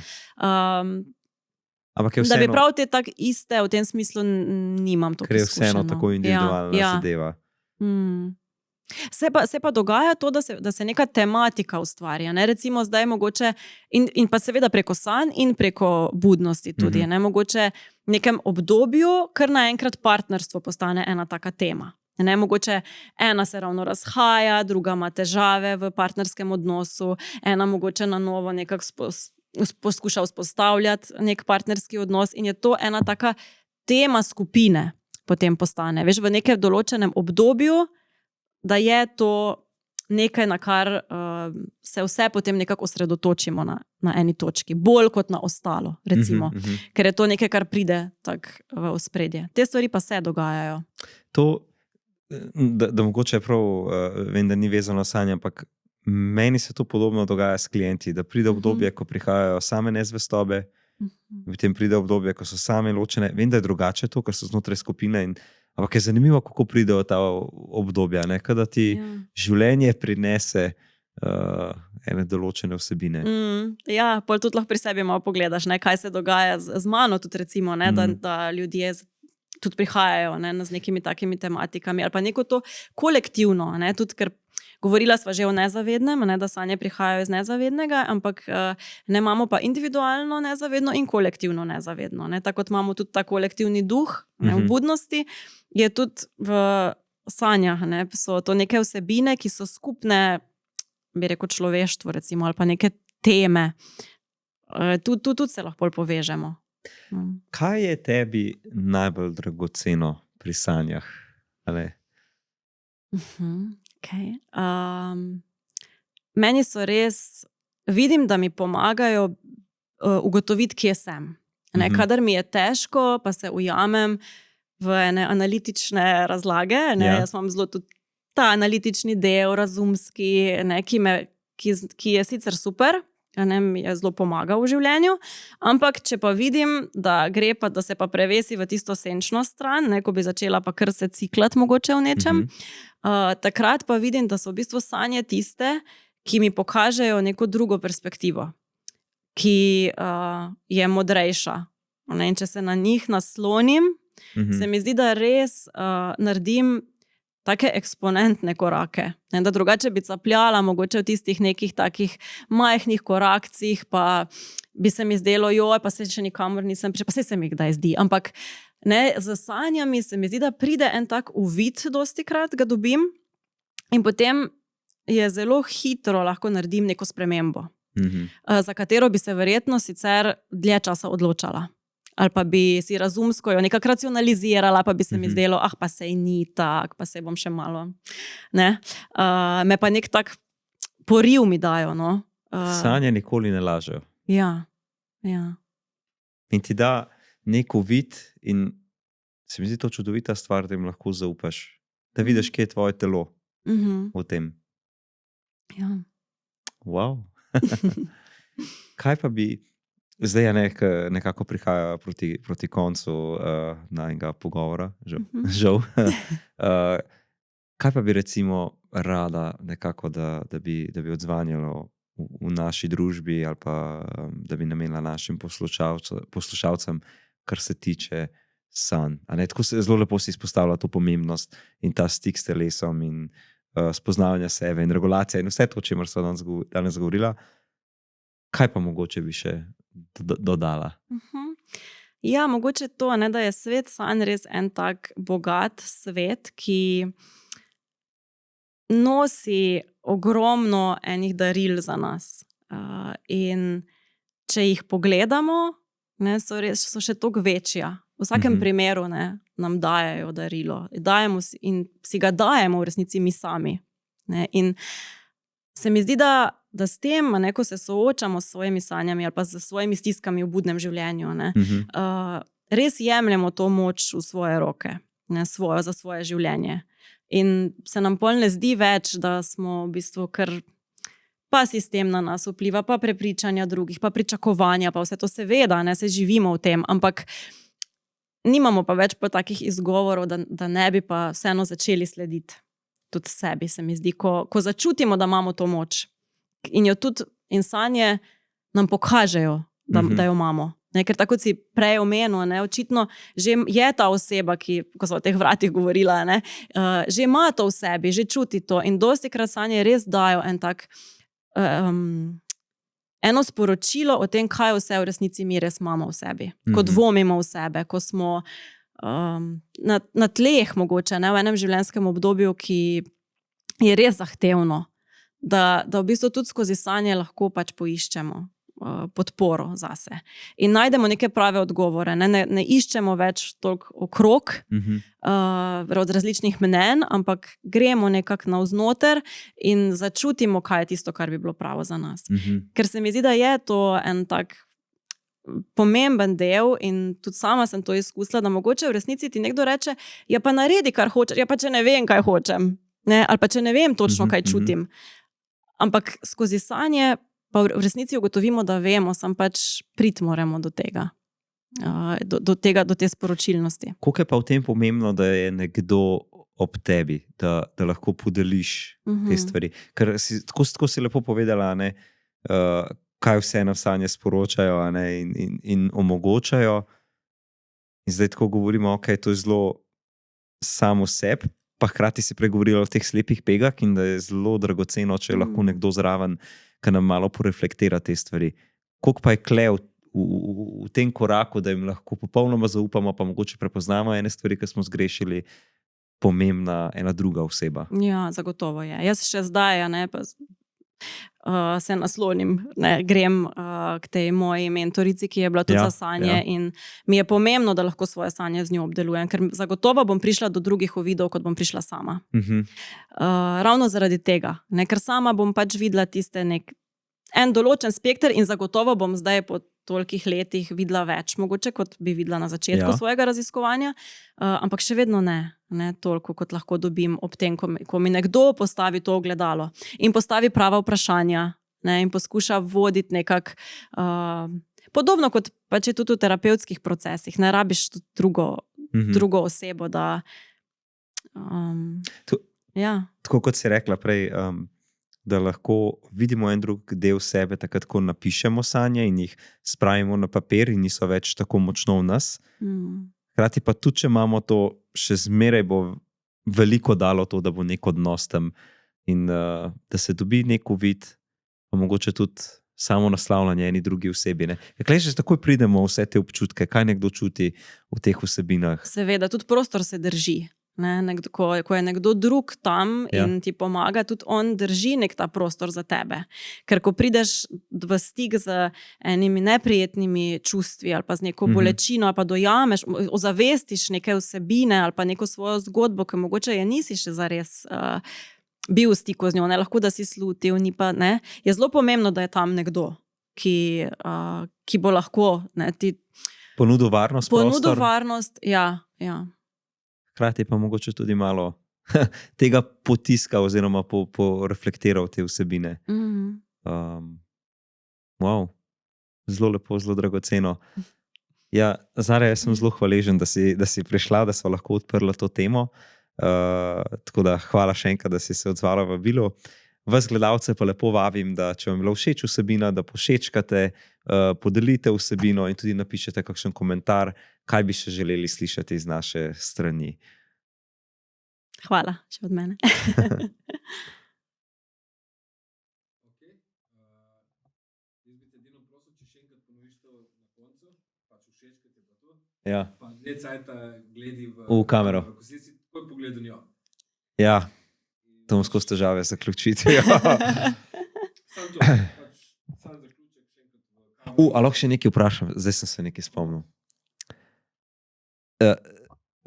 Vseeno,
da bi prav te tak iste v tem smislu nimam toliko izkušeno.
Ker je vseeno tako individualna zadeva.
Se pa dogaja to, da se neka tematika ustvarja. Ne? Recimo zdaj mogoče, in pa seveda preko sanj in preko budnosti tudi. Ne? Mogoče v nekem obdobju, kar naenkrat partnerstvo postane ena taka tema. Ne? Mogoče ena se ravno razhaja, druga ima težave v partnerskem odnosu, ena mogoče na novo nekako poskuša vzpostavljati nek partnerski odnos in je to ena taka tema skupine potem postane. Veš, v nekem določenem obdobju, da je to nekaj, na kar se vse potem nekako osredotočimo na eni točki, bolj kot na ostalo, recimo. Ker je to nekaj, kar pride tak v ospredje. Te stvari pa se dogajajo.
To, da mogoče je prav, vem, da ni vezano sanje, ampak meni se to podobno dogaja s klienti, da pride obdobje, ko prihajajo same nezvestobe, potem pride obdobje, ko so same ločene. Vem, da je drugače to, ker so znotraj skupine ampak je zanimivo, kako pridejo ta obdobja, ne? Kada ti življenje prinese ene določene vsebine.
Ja, pol tudi lahko pri sebi malo pogledaš, ne? Kaj se dogaja z mano tudi recimo, ne? Da ljudje tudi prihajajo, ne? Z nekimi takimi tematikami ali pa neko to kolektivno, ne? Tudi ker govorila sva že o nezavednem, ne? Da sanje prihajajo iz nezavednega, ampak ne imamo pa individualno nezavedno in kolektivno nezavedno. Ne? Tako kot imamo tudi ta kolektivni duh, ne? V budnosti, je tudi v sanjah, ne? So to neke vsebine, ki so skupne, bi rekel, človeštvu recimo, ali pa neke teme. Tudi se lahko povežemo.
Kaj je tebi najbolj dragoceno pri sanjah?
Okay. Meni so res, vidim, da mi pomagajo ugotoviti, kje sem. Kadar mi je težko, pa se ujamem v ene analitične razlage. Jaz imam zelo tudi ta analitični del, razumski, ki je sicer super, mi je zelo pomagal v življenju, ampak če pa vidim, da gre pa, da se pa prevesi v tisto senčno stran, ko bi začela pa kar se ciklati mogoče v nečem, takrat pa vidim, da so v bistvu sanje tiste, ki mi pokažejo neko drugo perspektivo, ki je modrejša. In če se na njih naslonim, se mi zdi, da res naredim take eksponentne korake. Da drugače bi capljala mogoče v tistih nekih takih majhnih korakcih, pa bi se mi zdelo, pa se še nikamor nisem prišla, pa se mi kdaj zdi. Ampak z sanjami se mi zdi, da pride en tak uvid, dostikrat ga dobim, in potem je zelo hitro lahko naredim neko spremembo, za katero bi se verjetno sicer dlje časa odločala. Ali pa bi si razumsko jo nekako racionalizirala, pa bi se mi zdelo, pa sej ni tak, pa sej bom še malo. Me pa nek tak poriv mi dajo.
Sanje nikoli ne lažejo.
Ja.
In ti da nek uvid in Se mi zdi to čudovita stvar, da jim lahko zaupaš. Da vidiš, kje je tvoje telo v tem.
Ja.
Wow. Kaj pa bi, zdaj je nekako prihaja proti koncu najnega pogovora, žal. Kaj pa bi recimo rada nekako, da bi odzvanjalo v naši družbi ali pa da bi namenila našim poslušalcem, kar se tiče sanj. Tako se zelo lepo si izpostavlja to pomembnost in ta stik s telesom in spoznavanja sebe in regulacija in vse to, o čemer sva danes govorila. Kaj pa mogoče bi še dodala?
Ja, mogoče to, da je svet sanj res en tak bogat svet, ki nosi ogromno enih daril za nas. In če jih pogledamo, so še toliko večja. V vsakem primeru nam dajejo darilo. In si ga dajemo v resnici mi sami. In se mi zdi, da s tem, ko se soočamo s svojimi sanjami ali pa s svojimi stiskami v budnem življenju, res jemljemo to moč v svoje roke, za svoje življenje. In se nam pol ne zdi več, da smo v bistvu kar pa sistem na nas vpliva, pa prepričanja drugih, pa pričakovanja, pa vse to seveda, se živimo v tem, ampak nimamo pa več takih izgovorov, da ne bi pa vseeno začeli slediti tudi sebi, se mi zdi, ko začutimo, da imamo to moč. In sanje nam pokažejo, da jo imamo. Ker tako si prej omenil, očitno že je ta oseba, ki, ko so o teh vratih govorila, že ima to v sebi, že čuti to. In dostikrat sanje res dajo eno sporočilo o tem, kaj vse v resnici mi res imamo v sebi. Ko dvomimo v sebe, ko smo na tleh mogoče, v enem življenjskem obdobju, ki je res zahtevno, da v bistvu tudi skozi sanje lahko poiščemo podporo zase. In najdemo neke prave odgovore. Ne iščemo več toliko okrog od različnih mnenj, ampak gremo nekako navznoter in začutimo, kaj je tisto, kar bi bilo pravo za nas. Ker se mi zdi, da je to en tak pomemben del in tudi sama sem to izkusila, da mogoče v resnici ti nekdo reče, ja pa naredi, kar hočeš, ja pa če ne vem, kaj hočem, ali pa če ne vem točno, kaj čutim. Ampak skozi sanje pa v resnici ugotovimo, da vemo, sam priti moramo do tega. Do te sporočilnosti.
Koliko je pa v tem pomembno, da je nekdo ob tebi, da lahko podeliš te stvari? Ker tako si lepo povedala, kaj vse nam sanje sporočajo in omogočajo. In zdaj tako govorimo, to je zelo samo sebi, pa hkrati si pregovorila o teh slepih pegah in da je zelo dragoceno, če je lahko nekdo zraven, ki nam malo poreflektira te stvari. Koliko pa je klev v tem koraku, da jim lahko popolnoma zaupamo, pa mogoče prepoznamo ene stvari, ki smo zgrešili, pomembna ena druga oseba.
Ja, zagotovo je. Jaz še zdaj se naslonim, grem k tej moji mentorici, ki je bila tudi za sanje in mi je pomembno, da lahko svoje sanje z njo obdelujem, ker zagotovo bom prišla do drugih uvidov, kot bom prišla sama. Ravno zaradi tega, ker sama bom videla tiste en določen spekter in zagotovo bom zdaj po tolikih letih videla več, mogoče kot bi videla na začetku svojega raziskovanja, ampak še vedno ne toliko, kot lahko dobim ob tem, ko mi nekdo postavi to ogledalo in postavi prava vprašanja in poskuša voditi nekako podobno kot če tudi v terapevtskih procesih, ne rabiš tudi drugo osebo, da
tako kot si rekla prej, da lahko vidimo en drug del sebe, takrat, ko napišemo sanje in jih spravimo na papir in niso več tako močno v nas. Hkrati pa tudi, če imamo to, še zmeraj bo veliko dalo to, da bo nek odnos tam in da se dobi nek uvid, pa mogoče tudi samo naslavljanje eni drugi osebi. Kaj že takoj pridemo vse te občutke, kaj nekdo čuti v teh vsebinah?
Seveda, tudi prostor se drži. Ko je nekdo drug tam in ti pomaga, tudi on drži nek ta prostor za tebe. Ker ko prideš v stik z enimi neprijetnimi čustvi ali pa z neko bolečino ali pa dojameš, ozavestiš neke vsebine ali pa neko svojo zgodbo, ki mogoče je nisi še zares bil v stiku z njo, lahko da si slutil, je zelo pomembno, da je tam nekdo, ki bo lahko ti
ponudil varnost, prostor.
Ponudil varnost, ja.
hkrati pa mogoče tudi malo tega potiska oziroma poreflektiral te vsebine. Wow, zelo lepo, zelo dragoceno. Ja, Zarja, jaz sem zelo hvaležen, da si prišla, da smo lahko odprli to temo. Tako da hvala še enkrat, da si se odzvala v vabilu. Vas gledalce pa lepo vabim, da če vam je bila všeč vsebina, da pošečkate, podelite vsebino in tudi napišete kakšen komentar, kaj bi še želeli slišati iz naše strani.
Hvala, še od mene.
Ja.
Pa dlje cajta gledi
v kamero.
Ko si takoj pogledal njo.
Ja, to bom skozi težave zaključiti.
Sam zaključek še enkrat v kamero.
A lahko še nekaj vprašam? Zdaj sem se nekaj spomnil.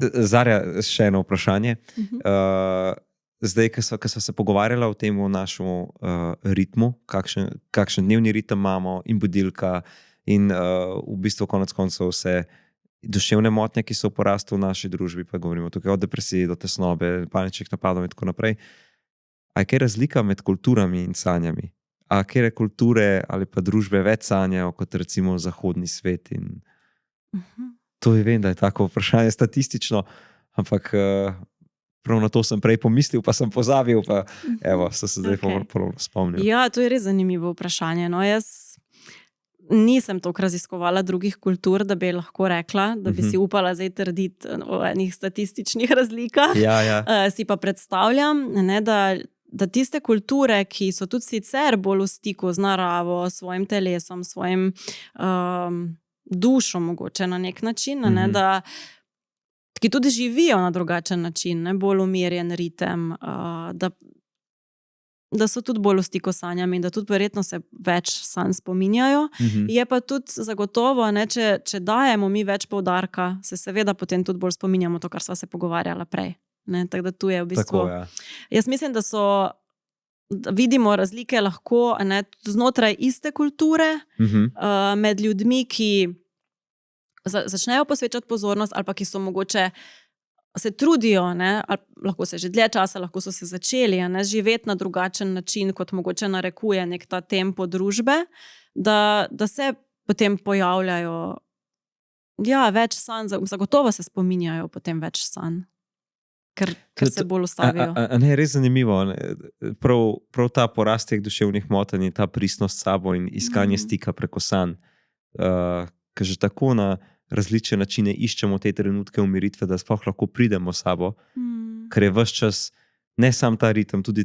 Zarja, še eno vprašanje. Zdaj, ko smo se pogovarjala o tem našem ritmu, kakšen dnevni ritem imamo in budilka in v bistvu konec koncev vse duševne motnje, ki so v porastu v naši družbi, pa govorimo tukaj od depresije do tesnobe, paničnih napadov in tako naprej. A je kaj razlika med kulturami in sanjami? A kere kulture ali pa družbe več sanjajo kot recimo zahodni svet? In to vem, da je tako vprašanje statistično, ampak prav na to sem prej pomislil, pa sem pozabil, pa evo, so se zdaj ponovno spomnil.
Ja, to je res zanimivo vprašanje. No, jaz nisem toliko raziskovala drugih kultur, da bi lahko rekla, da bi si upala zdaj trditi o enih statističnih razlikah.
Ja.
Si pa predstavljam, ne, da tiste kulture, ki so tudi sicer bolj v stiku z naravo, svojim telesom, svojim dušo mogoče na nek način, ne, ki tudi živijo na drugačen način, ne, bolj umirjen ritem, da so tudi bolj v stiku s sanjami in da tudi verjetno se več sanj spominjajo. Je pa tudi zagotovo, ne, če dajemo mi več poudarka, se seveda potem tudi bolj spominjamo to, kar sva se pogovarjala prej. Ne, tako da tu je v bistvu...
Tako, ja.
Jaz mislim, da vidimo razlike lahko, ne, znotraj iste kulture, med ljudmi, ki začnejo posvečati pozornost ali pa ki so mogoče se trudijo, ne, ali lahko se že dlje časa, lahko so se začeli, ne, živeti na drugačen način, kot mogoče narekuje nek ta tempo družbe, da se potem pojavljajo več sanj, zagotovo se spominjajo potem več sanj, ker se bolj ustavijo.
Ne, res zanimivo. Prav ta porast teh duševnih motenj in ta pristnost s sabo in iskanje stika preko sanj, ker že tako na različne načine iščemo te trenutke umiritve, da sploh lahko pridemo s sabo, ker je ves čas ne sam ta ritem, tudi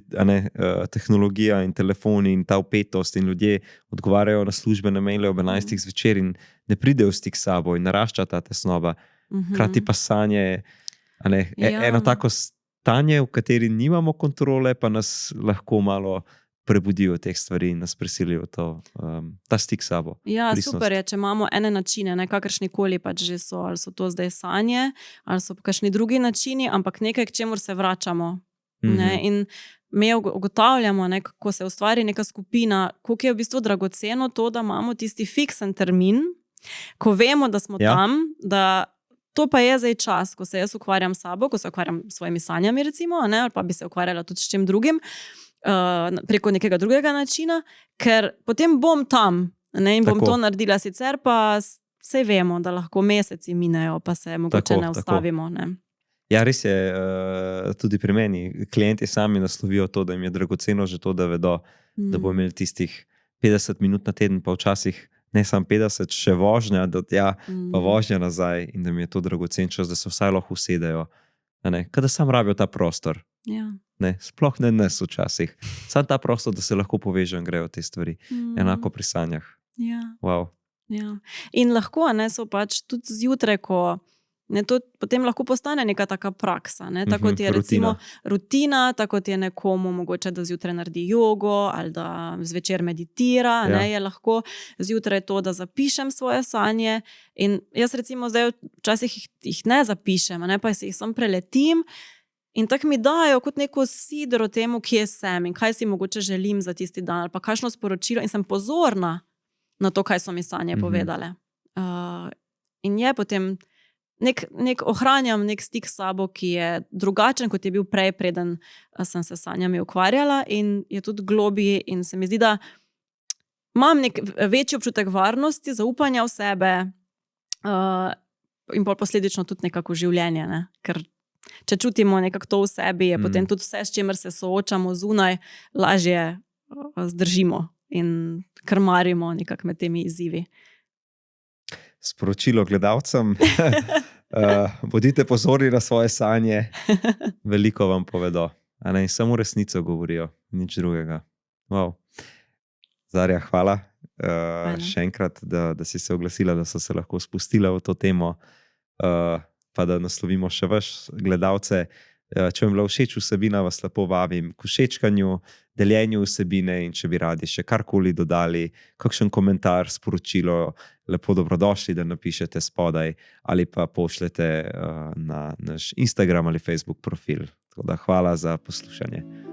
tehnologija in telefoni in ta vpetost in ljudje odgovarjajo na službene maile ob 11. zvečer in ne pridejo v stik s sabo in narašča ta tesnoba. Hkrati pa sanje, eno tako stanje, v kateri nimamo kontrole, pa nas lahko malo prebudijo teh stvari in nas prisilijo ta stik s sabo.
Ja,
pristnost. Super
je, če imamo ene načine, ne, kakršnikoli pač že so, ali so to zdaj sanje, ali so kakšni drugi načini, ampak nekaj, k čemur se vračamo. Ne, in mi ugotavljamo, ne, kako se ustvari neka skupina, koliko je v bistvu dragoceno to, da imamo tisti fiksen termin, ko vemo, da smo tam, da to pa je zdaj čas, ko se jaz ukvarjam s sabo, ko se ukvarjam s svojimi sanjami recimo, ne, ali pa bi se ukvarjala tudi s čim drugim, preko nekega drugega načina, ker potem bom tam, ne, in bom to naredila, sicer pa saj vemo, da lahko meseci minejo, pa se mogoče ne ustavimo. Ne.
Ja, res je, tudi pri meni. Klienti sami naslovijo to, da jim je dragoceno že to, da vedo, da bo imeli tistih 50 minut na teden, pa včasih ne samo 50, še vožnja do tja, pa vožnja nazaj in da mi je to dragocen čas, da se vsaj lahko usedejo. Kada sam rabijo ta prostor.
Ja.
Ne, sploh ne nas včasih. Sam ta prostor, da se lahko povežem, grejo te stvari. Enako pri sanjah.
Ja.
Wow.
Ja. In lahko, ne, so pač tudi zjutraj, ko ne, to potem lahko postane neka taka praksa. Ne, tako je recimo rutina, tako je nekomu mogoče, da zjutraj naredi jogo ali da zvečer meditira, ne, je lahko zjutraj to, da zapišem svoje sanje. In jaz recimo zdaj včasih jih ne zapišem, ne, pa se jih sam preletim. In tako mi dajo kot neko sidro temu, kje sem in kaj si mogoče želim za tisti dan, ali pa kakšno sporočilo in sem pozorna na to, kaj so mi sanje povedale. In je potem ohranjam nek stik s sabo, ki je drugačen, kot je bil prej, preden sem se s sanjami ukvarjala, in je tudi globji, in se mi zdi, da imam nek večji občutek varnosti, zaupanja v sebe, in posledično tudi nekako življenje. Ne? Ker če čutimo nekako to v sebi, je potem tudi vse, s čimer se soočamo zunaj, lažje zdržimo in krmarimo nekako med temi izzivi.
Sporočilo gledalcem, bodite pozorni na svoje sanje, veliko vam povedo, a ne, samo resnico govorijo, nič drugega. Wow. Zarja, hvala. Še enkrat, da si se oglasila, da so se lahko spustila v to temo, pa da naslovimo še vaš gledalce. Če vam je bila všeč vsebina, vas lepo vabim k všečkanju, deljenju vsebine, in če bi radi še karkoli dodali, kakšen komentar, sporočilo, lepo dobrodošli, da napišete spodaj ali pa pošljete na naš Instagram ali Facebook profil. Tako da hvala za poslušanje.